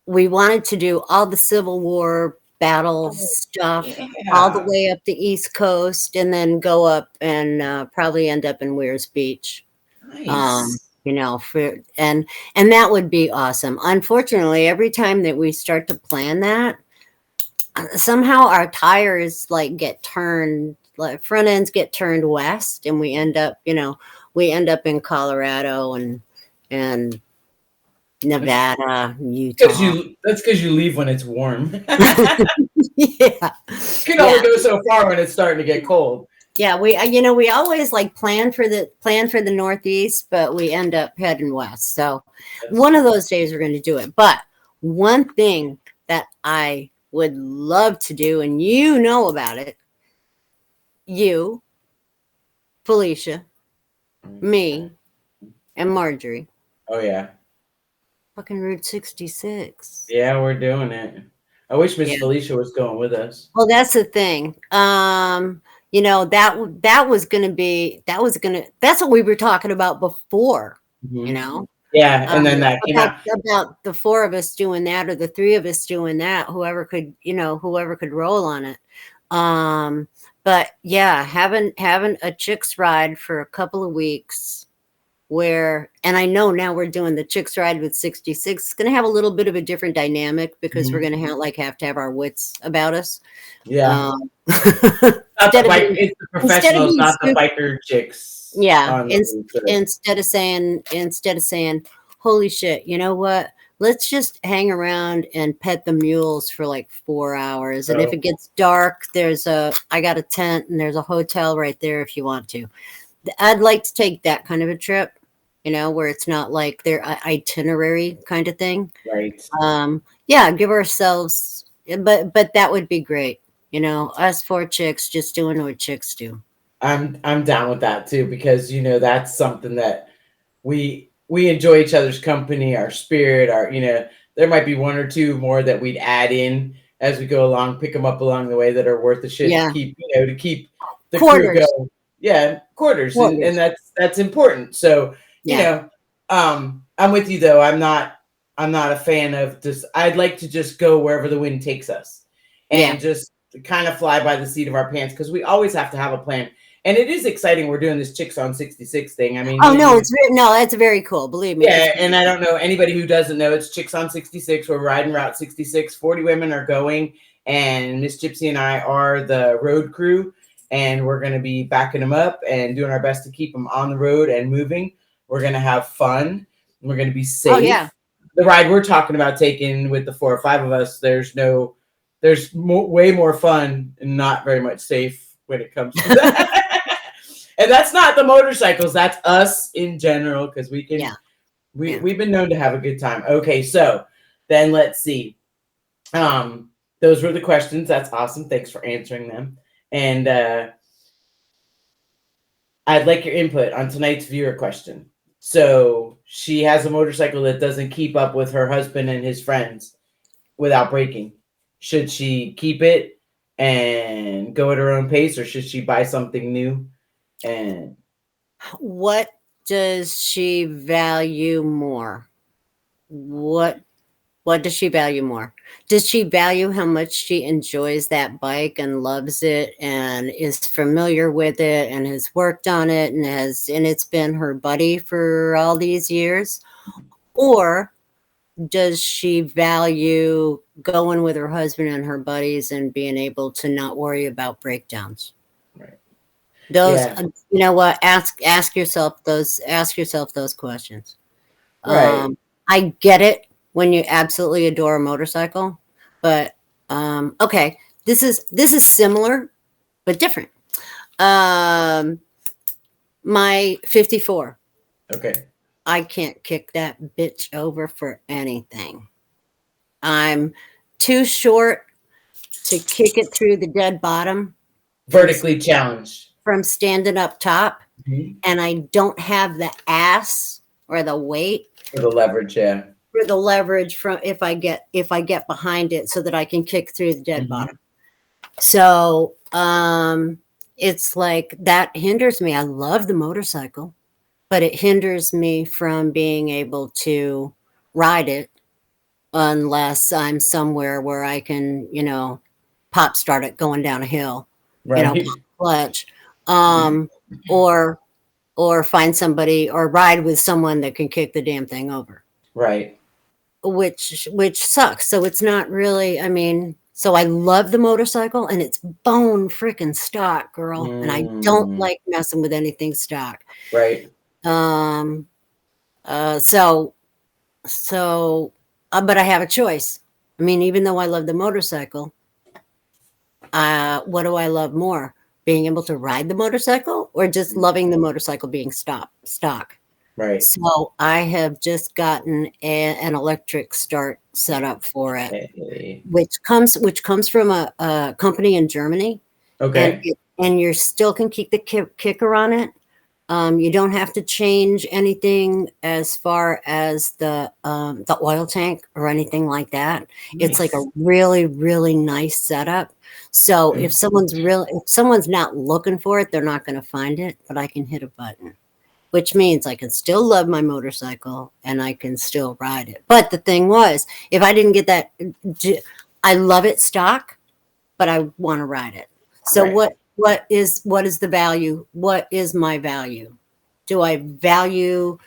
we wanted to do all the Civil War battle stuff all the way up the East Coast, and then go up and probably end up in Weirs Beach. Nice. and that would be awesome. Unfortunately, every time that we start to plan that, somehow our tires like get turned, like front ends get turned west, and we end up in Colorado and Nevada, Because Utah. you that's because you leave when it's warm. Yeah, Can only yeah, go so far when it's starting to get cold. yeah. We always like plan for the Northeast, but we end up heading west. So Yes. one of those days we're going to do it. But one thing that I would love to do, and you know about it, you, Felicia, me, and Marjorie, Oh yeah. fucking Route 66. Yeah, we're doing it. I wish Miss Yeah. Felicia was going with us. Well, that's the thing. That's what we were talking about before, you Mhm. know, Yeah, and um, then that came about out. about the four of us doing that or the three of us doing that, whoever could roll on it. Um, but yeah, having a chicks ride for a couple of weeks and I know now we're doing the chicks ride with 66. It's going to have a little bit of a different dynamic because we're Mhm. going to have to have our wits about us. Yeah. Not the Instead of bike. being It's the instead of professionals, being not the stupid, biker chicks yeah. on the trip. Instead of saying, "Holy shit," you know what? Let's just hang around and pet the mules for like 4 hours, and if So it gets dark, I got a tent and there's a hotel right there if you want to. I'd like to take that kind of a trip, where it's not like their itinerary kind of thing. right. Yeah, give ourselves, but that would be great. Us four chicks just doing what chicks do. I'm down with that too because that's something that we enjoy each other's company, our spirit, our there might be one or two more that we'd add in as we go along, pick them up along the way that are worth the shit to Yeah, keep the crew quarters, going. Yeah, quarters, and quarters. that's important. So Yeah, I'm with you though. I'm not a fan of just. I'd like to just go wherever the wind takes us, yeah. and just kind of fly by the seat of our pants because we always have to have a plan. And it is exciting. We're doing this Chicks on 66 thing. I mean, Oh me and no, you. no, that's very cool. Believe me, it's Yeah, and I don't know anybody who doesn't know it's Chicks on 66. We're riding Route 66. 40 women are going, and Miss Gypsy and I are the road crew, and we're going to be backing them up and doing our best to keep them on the road and moving. We're going to have fun. We're going to be oh yeah, safe. The ride we're talking about taking with the 4 or 5 of us, way more fun and not very much safe when it comes to that. And that's not the motorcycles, that's us in general because we can yeah, we yeah. we've been known to have a good time. Okay, so then let's see. Those were the questions. That's awesome. Thanks for answering them. And I'd like your input on tonight's viewer question. So she has a motorcycle that doesn't keep up with her husband and his friends without braking. Should she keep it and go at her own pace, or should she buy something new? And What does she value more? What What does she value more? Does she value how much she enjoys that bike and loves it and is familiar with it and has worked on it and it's been her buddy for all these years? Or does she value going with her husband and her buddies and being able to not worry about breakdowns? right, Those, yeah, you know what? Ask yourself those questions. right, I get it when you absolutely adore a motorcycle, but okay, this is similar but different. Um, my 54, okay, I can't kick that bitch over for anything. I'm too short to kick it through the dead bottom from vertically challenged. from standing up top, Mhm. and I don't have the ass or the weight For the leverage, yeah. for the leverage from if I get behind it so that I can kick through the dead Mhm. bottom. So it's like that hinders me. I love the motorcycle, but it hinders me from being able to ride it unless I'm somewhere where I can, pop start it going down a hill, pop Right. clutch, um, or or find somebody or ride with someone that can kick the damn thing over. Right. Which sucks. So it's not really, I mean, so I love the motorcycle and it's bone freaking stock, girl. And I don't like messing with anything stock. Right. So but I have a choice. I mean, even though I love the motorcycle, what do I love more? Being able to ride the motorcycle or just loving the motorcycle being stock? Right. So I have just gotten an electric start set up for it, Hey. which comes from a company in Germany. Okay. And you still can keep the kicker on it. You don't have to change anything as far as the oil tank or anything like that. Nice. It's like a really, really nice setup. So if someone's not looking for it, they're not going to find it, but I can hit a button, which means I can still love my motorcycle and I can still ride it. But the thing was, if I didn't get that, I love it stock, but I want to ride it. So Right. what is the value? What is my value? Do I value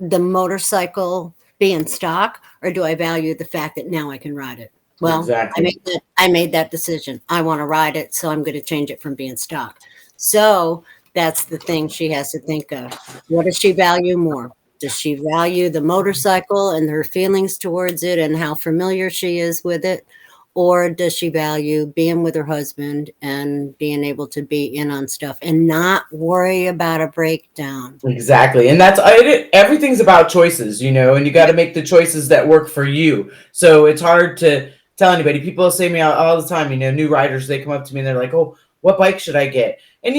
the motorcycle being stock, or do I value the fact that now I can ride it? Well, Exactly. I made that decision. I want to ride it, so I'm going to change it from being stock. So that's the thing she has to think of. What does she value more? Does she value the motorcycle and her feelings towards it and how familiar she is with it? Or does she value being with her husband and being able to be in on stuff and not worry about a breakdown? Exactly. And that's everything's about choices, and you got to make the choices that work for you. So it's hard to tell anybody. People say to me all the time, new riders, they come up to me and they're like, "Oh, what bike should I get?" And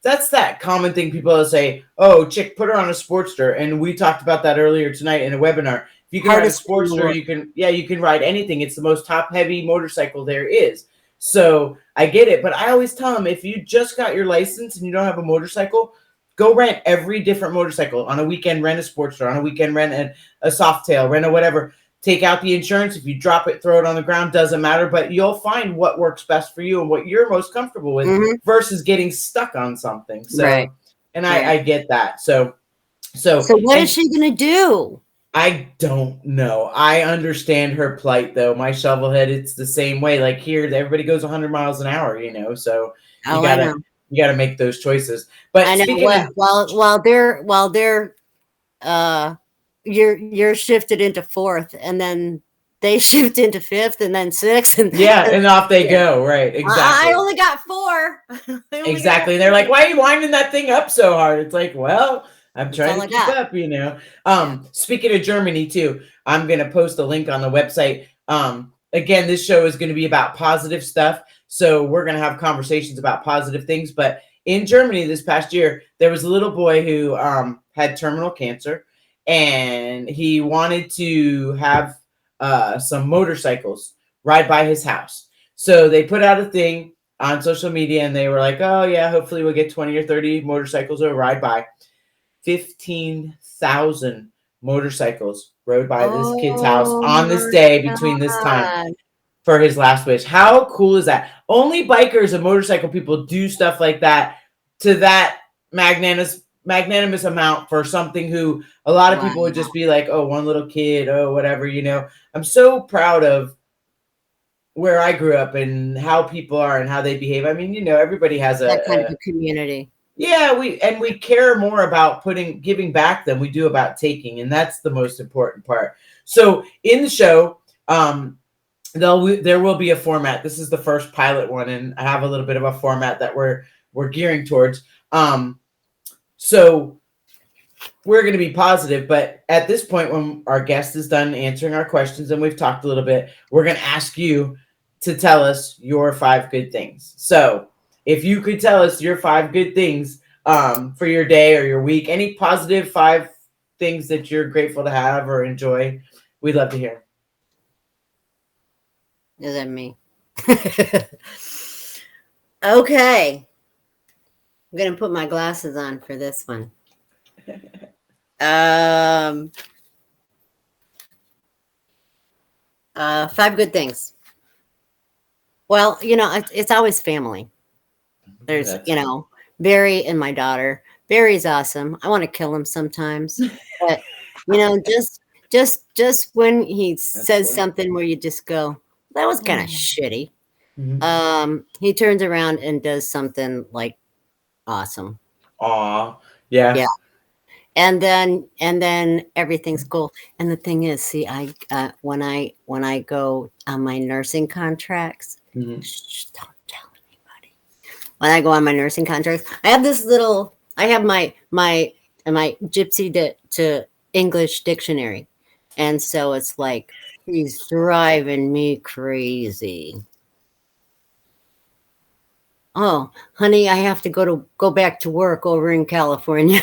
that's that common thing people will say, "Oh, chick, put her on a Sportster." And we talked about that earlier tonight in a webinar. If you can ride a Sportster, you can ride anything. It's the most top-heavy motorcycle there is. So I get it, but I always tell them, if you just got your license and you don't have a motorcycle, go rent every different motorcycle. On a weekend, rent a Sportster. On a weekend, rent a Softail, rent a whatever. Take out the insurance. If you drop it, throw it on the ground, doesn't matter. But you'll find what works best for you and what you're most comfortable with versus getting stuck on something. So, right. And I get that. So what is she going to do? I don't know. I understand her plight, though. My shovelhead, it's the same way. Like here, everybody goes 100 miles an hour, so you gotta make those choices. But I know while you're shifted into fourth, and then they shift into fifth, and then sixth, and off they go. Right, exactly. I only got 4. Exactly. They're like, "Why are you winding that thing up so hard?" It's like, well, I'm trying to keep up. Speaking of Germany too, I'm gonna post a link on the website. Again, this show is gonna be about positive stuff, so we're gonna have conversations about positive things. But in Germany this past year, there was a little boy who had terminal cancer, and he wanted to have some motorcycles ride by his house. So they put out a thing on social media, and they were like, "Oh yeah, hopefully we'll get 20 or 30 motorcycles to ride by." 15,000 motorcycles rode by this kid's house on this day between this time for his last wish. How cool is that? Only bikers and motorcycle people do stuff like that to that magnanimous amount for something who a lot of people would just be like, "Oh, one little kid, oh, whatever." I'm so proud of where I grew up and how people are and how they behave. I mean, everybody has that kind of a community. Yeah, we care more about giving back than we do about taking, and that's the most important part. So in the show, there will be a format. This is the first pilot one, and I have a little bit of a format that we're gearing towards. So we're going to be positive, but at this point, when our guest is done answering our questions and we've talked a little bit, we're going to ask you to tell us your 5 good things. So if you could tell us your 5 good things for your day or your week, any positive 5 things that you're grateful to have or enjoy, we'd love to hear. Is that me? Okay. I'm going to put my glasses on for this one. 5 good things. Well, it's always family. There's, Barry and my daughter. Barry's awesome. I want to kill him sometimes, but just when he says funny. something where you just go, that was kind of shitty. He turns around and does something like awesome. Aw, yeah. Yeah. And then everything's cool. And the thing is, see, I when I go on my nursing contracts, shh, don't tell anybody. When I go on my nursing contracts, I have this little. I have my Gypsy to English dictionary, and so it's like he's driving me crazy. Oh, honey, I have to go back to work over in California.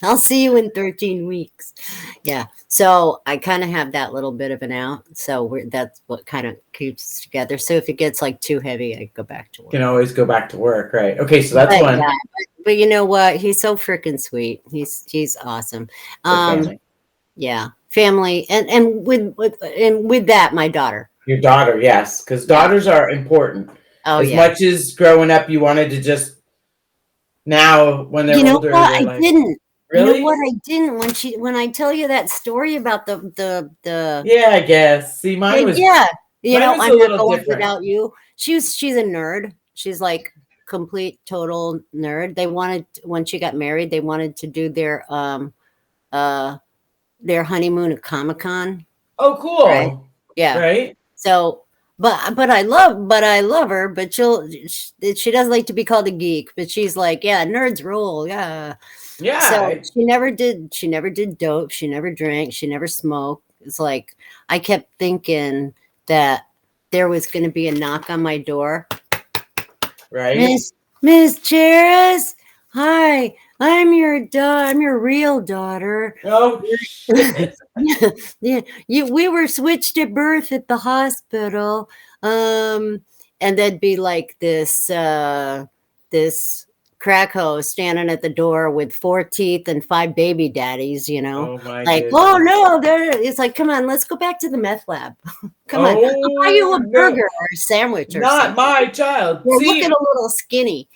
I'll see you in 13 weeks. Yeah. So I kind of have that little bit of an out. So that's what kind of keeps us together. So if it gets like too heavy, I go back to work. Can always go back to work, right? Okay, so that's one. Yeah, but you know what? He's so freaking sweet. He's awesome. Family. Yeah, family, and with that, my daughter. Your daughter, yes, because daughters are important. Oh, as yeah. much as growing up, you wanted to just now when they're older, what? they're I like, didn't. really? You know what? I didn't when I tell you that story about the Yeah, I guess. See, mine was yeah. You know, was I'm a not little going different. without you. She's a nerd. She's like complete total nerd. They wanted when she got married, they wanted to do their honeymoon at Comic-Con. Oh, cool. Right. Yeah. Right. So, but I love her. But she doesn't like to be called a geek. But she's like, yeah, nerds rule. Yeah. Yeah. So she never did dope. She never drank. She never smoked. It's like I kept thinking that there was going to be a knock on my door. Right. Miss Charros, hi. I'm your real daughter. Oh, yeah. We were switched at birth at the hospital. And there'd be like this crack hose standing at the door with 4 teeth and 5 baby daddies, Oh my like, goodness. oh no, it's like, come on, let's go back to the meth lab. Come on, I'll buy you a burger or a sandwich or Not something. my child. You're looking a little skinny.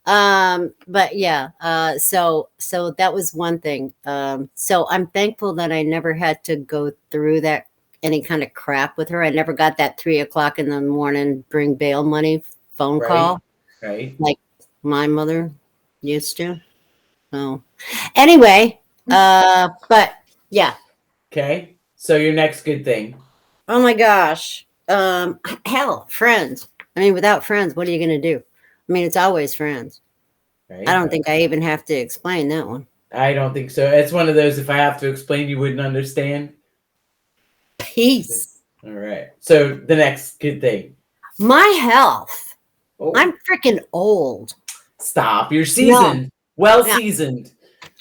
But yeah, so that was one thing. So I'm thankful that I never had to go through that any kind of crap with her. I never got that 3 o'clock in the morning bring bail money phone call. Right. Like my mother used to. Oh, anyway, but yeah. Okay. So your next good thing. Oh my gosh. Hell, friends. I mean, without friends, what are you going to do? I mean, it's always friends. Right. I don't think I even have to explain that one. I don't think so. It's one of those, if I have to explain, you wouldn't understand. Peace. All right. So the next good thing. My health. Oh. I'm freaking old. Stop. You're seasoned. No. Well seasoned.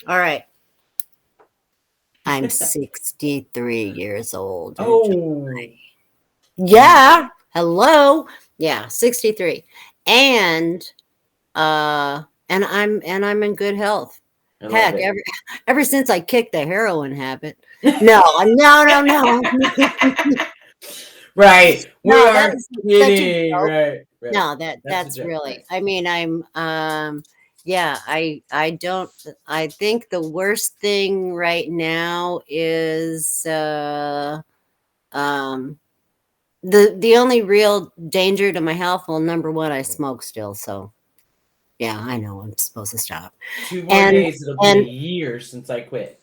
All right. I'm 63 years old. Oh. Yeah. Hello. Yeah, 63. And I'm in good health. Heck, ever since I kicked the heroin habit. No. Right. We are kidding. Right. No, that's really. I mean, I'm yeah, I don't. I think the worst thing right now is the only real danger to my health. Well, number one, I smoke still, so yeah, I know I'm supposed to stop. 2 more days, it'll be a year since I quit.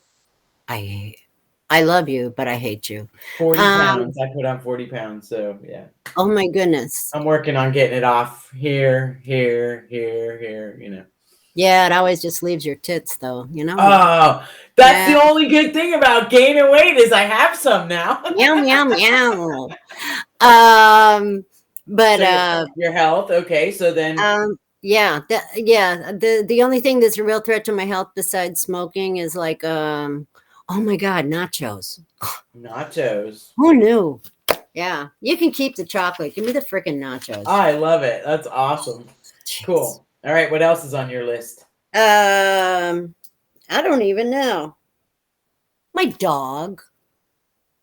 I love you, but I hate you. 40 pounds. I put on 40 pounds, so yeah. Oh my goodness. I'm working on getting it off here, you know. Yeah, it always just leaves your tits, though, you know. Oh, that's the only good thing about gaining weight is I have some now. Meow, meow, meow. But so your health, okay. So then, the only thing that's a real threat to my health besides smoking is like, oh my God, nachos. Nachos. Who knew? Yeah, you can keep the chocolate. Give me the freaking nachos. I love it. That's awesome. Jeez. Cool. All right, what else is on your list? I don't even know. My dog.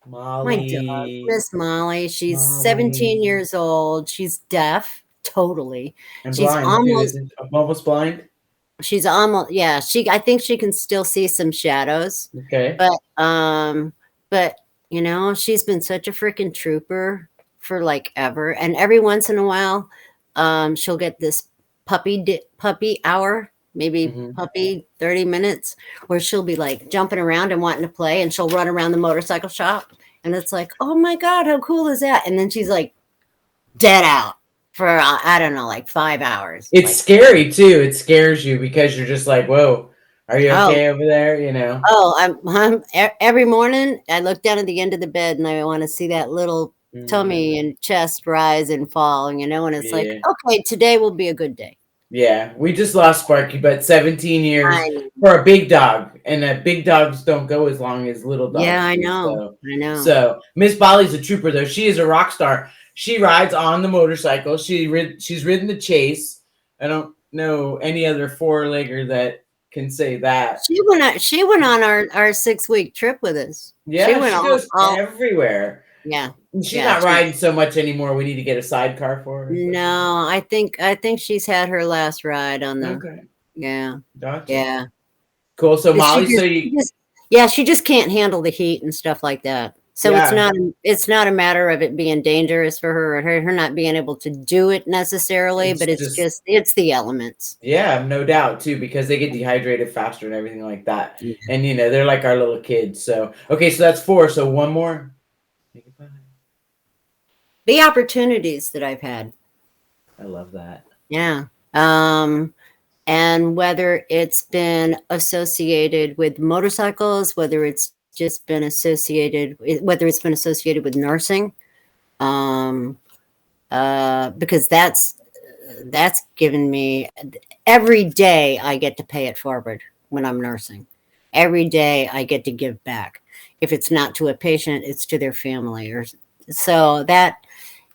Molly. My dog, Miss Molly. She's 17 years old. She's deaf, totally. And she's blind. Almost blind. She's almost, yeah, I think she can still see some shadows, Okay. but you know, she's been such a freaking trooper for like ever. And every once in a while, she'll get this puppy hour, maybe Hmm. puppy 30 minutes, where she'll be like jumping around and wanting to play, and she'll run around the motorcycle shop. And it's like, oh my God, how cool is that? And then she's like dead out for, I don't know, like 5 hours. It's Like, scary too. It scares you because you're just like, whoa, are you oh, okay over there? You know? oh, every morning I look down at the end of the bed and I want to see that little Hmm. tummy and chest rise and fall, you know, and it's like, Yeah. okay, today will be a good day. Yeah. We just lost Sparky, but 17 years I know. for a big dog. And big dogs don't go as long as little Yeah, dogs I do. know. So, I know. so Miss Bolly's a trooper though. She is a rock star. She rides on the motorcycle. She's ridden the Chase. I don't know any other four-legger that can say that. She went on our 6 week trip with us. She Yeah, went she goes all everywhere. yeah. She's Yeah, not riding so much anymore. We need to get a sidecar for her. But no, I think she's had her last ride on the, okay, yeah. gotcha. Yeah. Cool. So She Molly, so just, you, yeah, she just can't handle the heat and stuff like that. So yeah, it's not a matter of it being dangerous for her, or her not being able to do it necessarily, it's but it's just just it's the elements. yeah, no doubt too, because they get dehydrated faster and everything like that. Yeah. And they're like our little kids. So okay, so that's four. So one more. Say goodbye. The opportunities that I've had. I love that. Yeah. And whether it's been associated with motorcycles, whether it's been associated with nursing, um, because that's given me, every day I get to pay it forward when I'm nursing. Every day I get to give back. If it's not to a patient, it's to their family, or so that,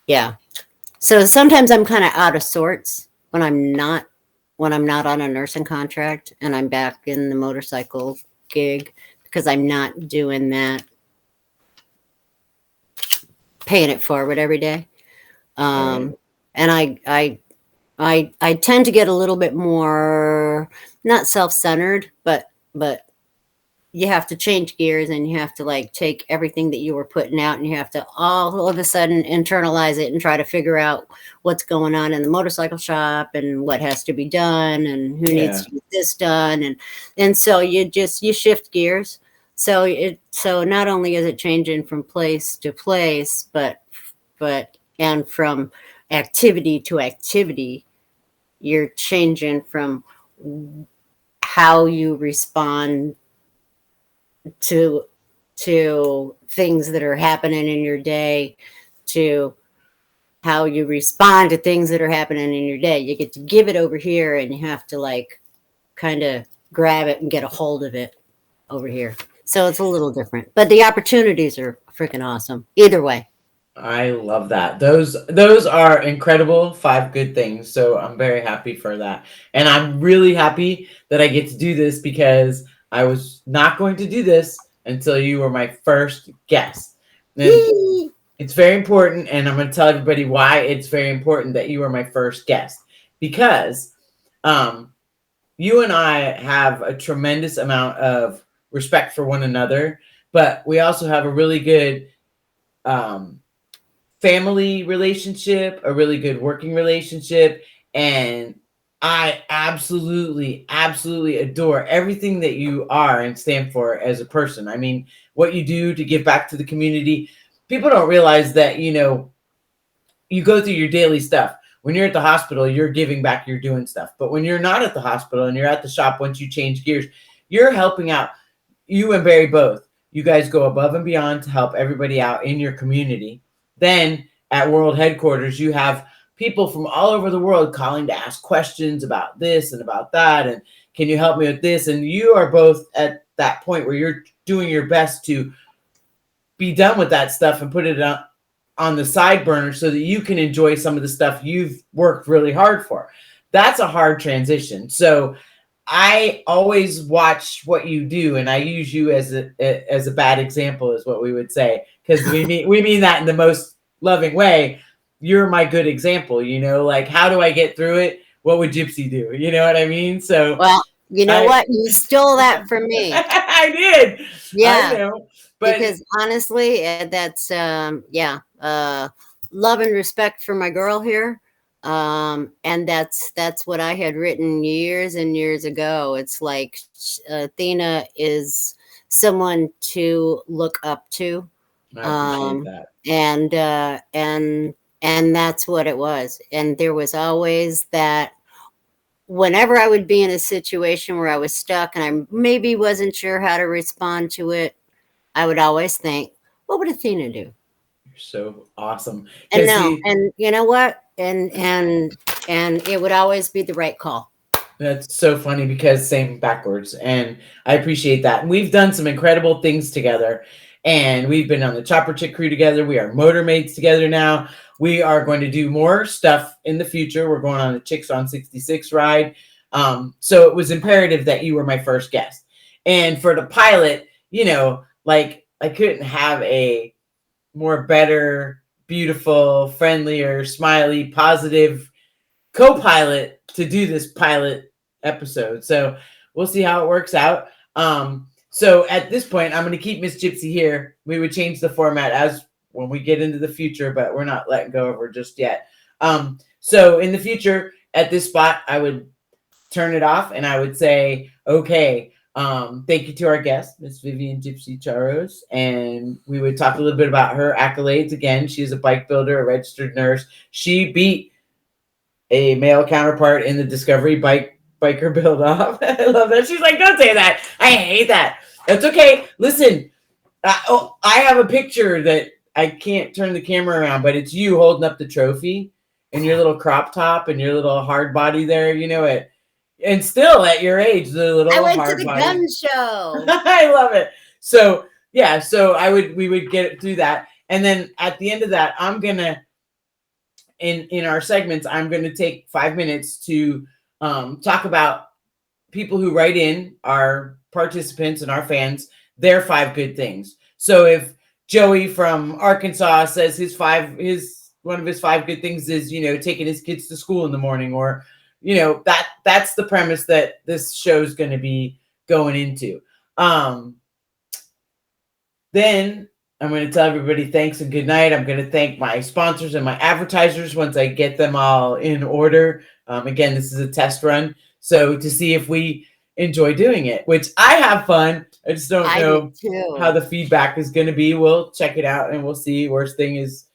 yeah. So sometimes I'm kind of out of sorts when I'm not on a nursing contract and I'm back in the motorcycle gig, because I'm not doing that, paying it forward every day. Right. And I tend to get a little bit more, not self-centered, but you have to change gears, and you have to like take everything that you were putting out, and you have to all of a sudden internalize it and try to figure out what's going on in the motorcycle shop and what has to be done and who needs Yeah. to get this done, and so you shift gears. So not only is it changing from place to place, but and from activity to activity, you're changing from how you respond to things that are happening in your day, to how you respond to things that are happening in your day. You get to give it over here, and you have to like kind of grab it and get a hold of it over here. So it's a little different, but the opportunities are freaking awesome either way. I love that. Those are incredible five good things. So I'm very happy for that. And I'm really happy that I get to do this because I was not going to do this until you were my first guest. And Yee. it's very important, and I'm going to tell everybody why it's very important that you are my first guest. Because um you and I have a tremendous amount of respect for one another, but we also have a really good um family relationship, a really good working relationship, and I absolutely, absolutely adore everything that you are and stand for as a person. I mean, what you do to give back to the community. People don't realize that, you go through your daily stuff. When you're at the hospital, you're giving back, you're doing stuff. But when you're not at the hospital and you're at the shop, once you change gears, you're helping out. You and Barry both. You guys go above and beyond to help everybody out in your community. Then at world headquarters, you have people from all over the world calling to ask questions about this and about that. And can you help me with this? And you are both at that point where you're doing your best to be done with that stuff and put it on the side burner so that you can enjoy some of the stuff you've worked really hard for. That's a hard transition. So I always watch what you do, and I use you as a bad example, is what we would say, because we mean that in the most loving way. You're my good example. Like, how do I get through it? what would Gypsy do? You know what I mean? So Well, you know I what? You stole that from me. I did. I Yeah, know. But because honestly, that's yeah, love and respect for my girl here. And that's what I had written years and years ago. It's like Athena is someone to look up to. I appreciate Um, that. and and that's what it was. And there was always that whenever I would be in a situation where I was stuck and I maybe wasn't sure how to respond to it, I would always think, what would Athena do? You're so awesome. And Because no, see, and you know what? And it would always be the right call. that's so funny because same backwards. And I appreciate that. And we've done some incredible things together. And we've been on the Chopper Chick crew together. We are motor mates together now. We are going to do more stuff in the future. We're going on the Chicks on 66 ride. So it was imperative that you were my first guest. And for the pilot, you know, like I couldn't have a more better, beautiful, friendlier, smiley, positive co-pilot to do this pilot episode. So we'll see how it works out. So at this point, I'm going to keep Miss Gypsy here. We would change the format as when we get into the future, but we're not letting go of her just yet. So in the future, at this spot, I would turn it off and I would say, okay, thank you to our guest, Miss Vivian Gypsy Charros. And we would talk a little bit about her accolades. Again, she's a bike builder, a registered nurse. She beat a male counterpart in the Discovery biker build off. I love that. She's like, don't say that. I hate that. That's okay. Listen, I have a picture that I can't turn the camera around, but it's you holding up the trophy in your little crop top and your little hard body there. You know it. And still at your age, the little I went to hard the body. gun show. I love it. So yeah, so we would get it through that. And then at the end of that, I'm gonna in our segments, I'm gonna take 5 minutes to talk about people who write in, our participants and our fans, their 5 good things. So if Joey from Arkansas says one of his 5 good things is, you know, taking his kids to school in the morning, or, you know, that's the premise that this show is going to be going into. Then I'm going to tell everybody thanks and good night. I'm going to thank my sponsors and my advertisers once I get them all in order. Again, this is a test run, so to see if we enjoy doing it, which I have fun. I just don't know how the feedback is going to be. We'll check it out and we'll see. Worst thing is,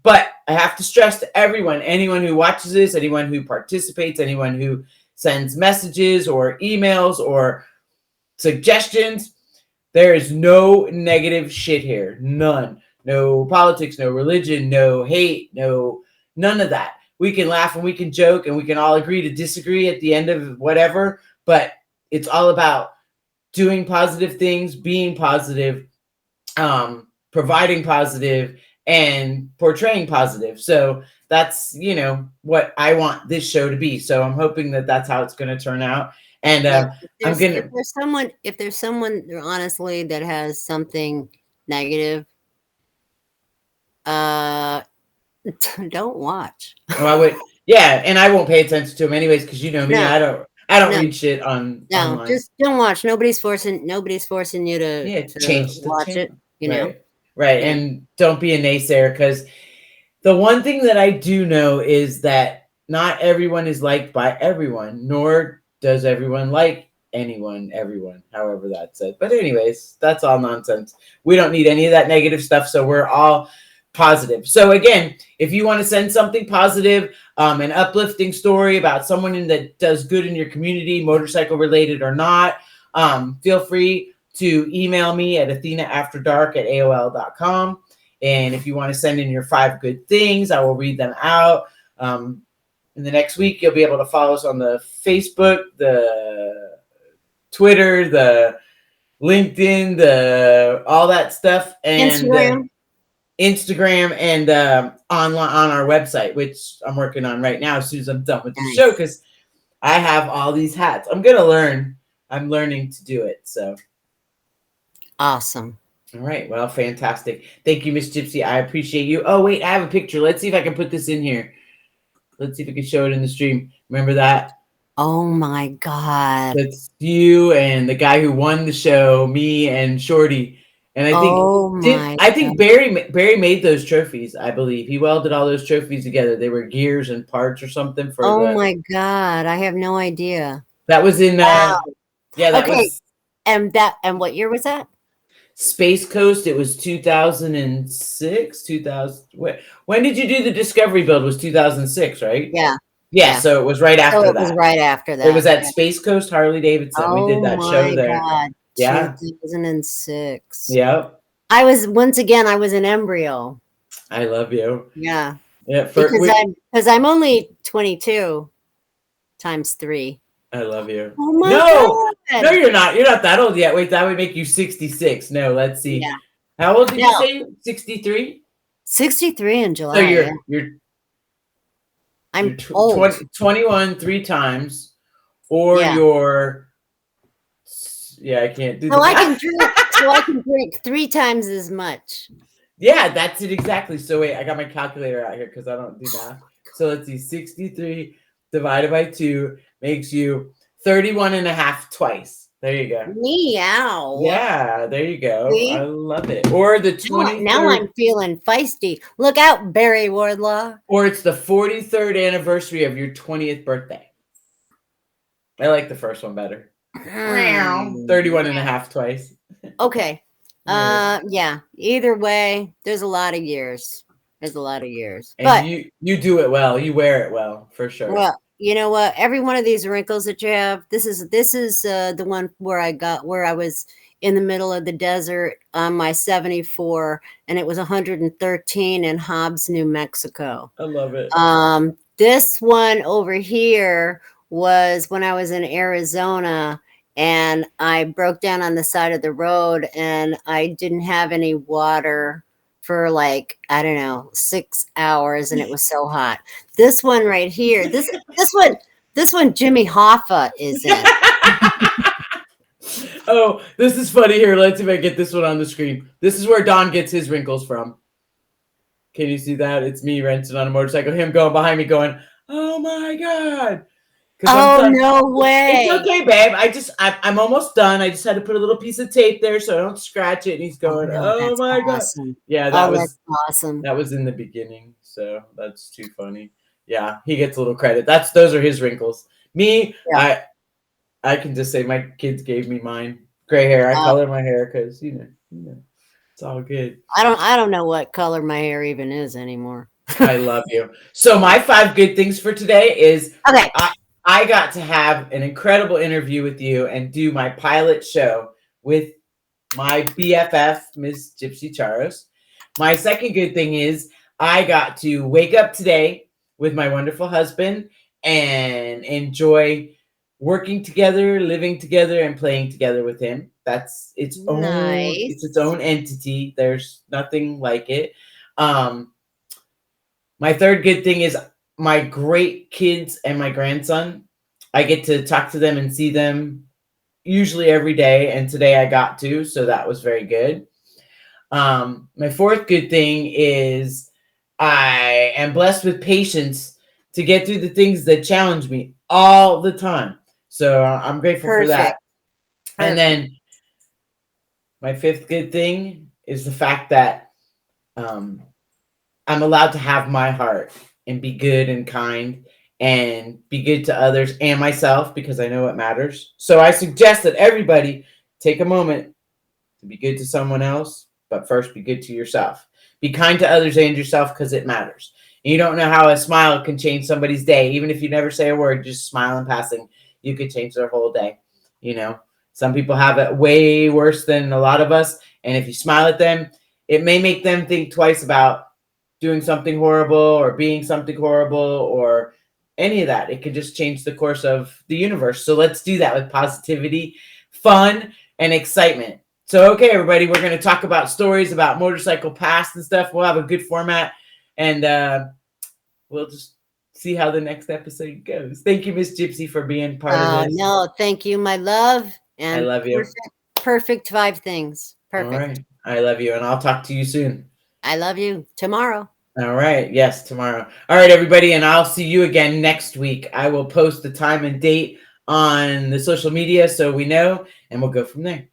but I have to stress to everyone, anyone who watches this, anyone who participates, anyone who sends messages or emails or suggestions, there is no negative shit here. None. No politics, no religion, no hate, none of that. We can laugh and we can joke and we can all agree to disagree at the end of whatever, but it's all about doing positive things, being positive, providing positive, and portraying positive. So that's, you know, what I want this show to be. So I'm hoping that that's how it's going to turn out. And if there's someone honestly that has something negative, don't watch. Oh, I would, yeah, and I won't pay attention to them anyways because you know me, No, I don't no. read shit online. Just don't watch. Nobody's forcing you to change the watch channel. it. You know, right, Yeah. And don't be a naysayer, because the one thing that I do know is that not everyone is liked by everyone, nor does everyone like everyone, however that's said. But anyways, that's all nonsense. We don't need any of that negative stuff, so we're all positive. So again, if you want to send something positive, an uplifting story about someone that does good in your community, motorcycle related or not, feel free to email me at AthenaAfterDark@AOL.com. And if you want to send in your 5 good things, I will read them out. In the next week, you'll be able to follow us on the Facebook, the Twitter, the LinkedIn, all that stuff, and Instagram, and online on our website, which I'm working on right now as soon as I'm done with the show, because I have all these hats. I'm learning to do it. So awesome. All right. Well, fantastic. Thank you, Miss Gypsy. I appreciate you. Oh, wait, I have a picture. Let's see if I can put this in here. Let's see if we can show it in the stream. Remember that? Oh my God. That's you and the guy who won the show, me and Shorty. And Oh my I God. think Barry made those trophies, I believe. He welded all those trophies together. They were gears and parts or something for Oh the my God. I have no idea. that was in Wow. yeah, that Okay. was And what year was that? Space Coast. It was 2006, 2000. When did you do the Discovery build? Was 2006, right? Yeah. Yeah, Yeah. so it was right So after it was that. right after It was that. at Yeah. Space Coast Harley Davidson. We did Oh that show my there. God. Yeah. 2006. Yep. I was an embryo. I love you. Yeah. Yeah, Because I'm only 22 times 3. I love you. Oh my No, God. no, you're not. You're not that old yet. Wait, that would make you 66. No, let's see. Yeah. How old did you No. say? 63? 63 in So July. Yeah. you're I'm old. 21 3 times, or Yeah. you're yeah, I can't do So the I math. can drink 3 times as much. Yeah, that's it exactly. So wait, I got my calculator out here because I don't do math. So let's see, 63 divided by 2 makes you 31 and a half twice. There you go. Meow. Yeah, there you go. See? I love it. Or the 23rd. Now I'm feeling feisty. Look out, Barry Wardlaw. Or it's the 43rd anniversary of your 20th birthday. I like the first one better. 31 and a half twice. Okay. Yeah. Yeah. Either way, there's a lot of years. There's a lot of years. And But you do it well. You wear it well, for sure. well, you know what? Every one of these wrinkles that you have, this is the one where I was in the middle of the desert on my 74, and it was 113 in Hobbs, New Mexico. I love it. This one over here was when I was in Arizona, and I broke down on the side of the road, and I didn't have any water for like, I don't know, 6 hours, and it was so hot. This one right here, this one Jimmy Hoffa is in. Oh, this is funny here. Let's see if I get this one on the screen. This is where Don gets his wrinkles from. Can you see that? It's me renting on a motorcycle. Him going behind me going, oh my God. Oh, no way. It's okay, babe. I'm almost done. I just had to put a little piece of tape there so I don't scratch it. And he's going, oh my awesome. God. Yeah, that's awesome. That was in the beginning. So that's too funny. Yeah, he gets a little credit. Those are his wrinkles. Me, yeah. I can just say my kids gave me mine. Gray hair. I color my hair because you know, it's all good. I don't know what color my hair even is anymore. I love you. So my 5 good things for today is okay. I got to have an incredible interview with you and do my pilot show with my BFF, Miss Gypsy Charros. My second good thing is I got to wake up today with my wonderful husband and enjoy working together, living together, and playing together with him. That's its own entity. There's nothing like it. My third good thing is my great kids and my grandson. I get to talk to them and see them usually every day, and today I got to, so that was very good. My fourth good thing is I am blessed with patience to get through the things that challenge me all the time. So I'm grateful for that. And then my fifth good thing is the fact that I'm allowed to have my heart and be good and kind and be good to others and myself because I know it matters. So I suggest that everybody take a moment to be good to someone else, but first be good to yourself. Be kind to others and yourself because it matters. And you don't know how a smile can change somebody's day. Even if you never say a word, just smile in passing, you could change their whole day. You know, some people have it way worse than a lot of us. And if you smile at them, it may make them think twice about doing something horrible or being something horrible or any of that. It could just change the course of the universe. So let's do that with positivity, fun, and excitement. So, okay, everybody, we're going to talk about stories about motorcycle past and stuff. We'll have a good format, and we'll just see how the next episode goes. Thank you, Miss Gypsy, for being part of this. No, thank you, my love. And I love you. Perfect 5 things. Perfect. All right. I love you, and I'll talk to you soon. I love you tomorrow. All right. Yes, tomorrow. All right, everybody. And I'll see you again next week. I will post the time and date on the social media so we know, and we'll go from there.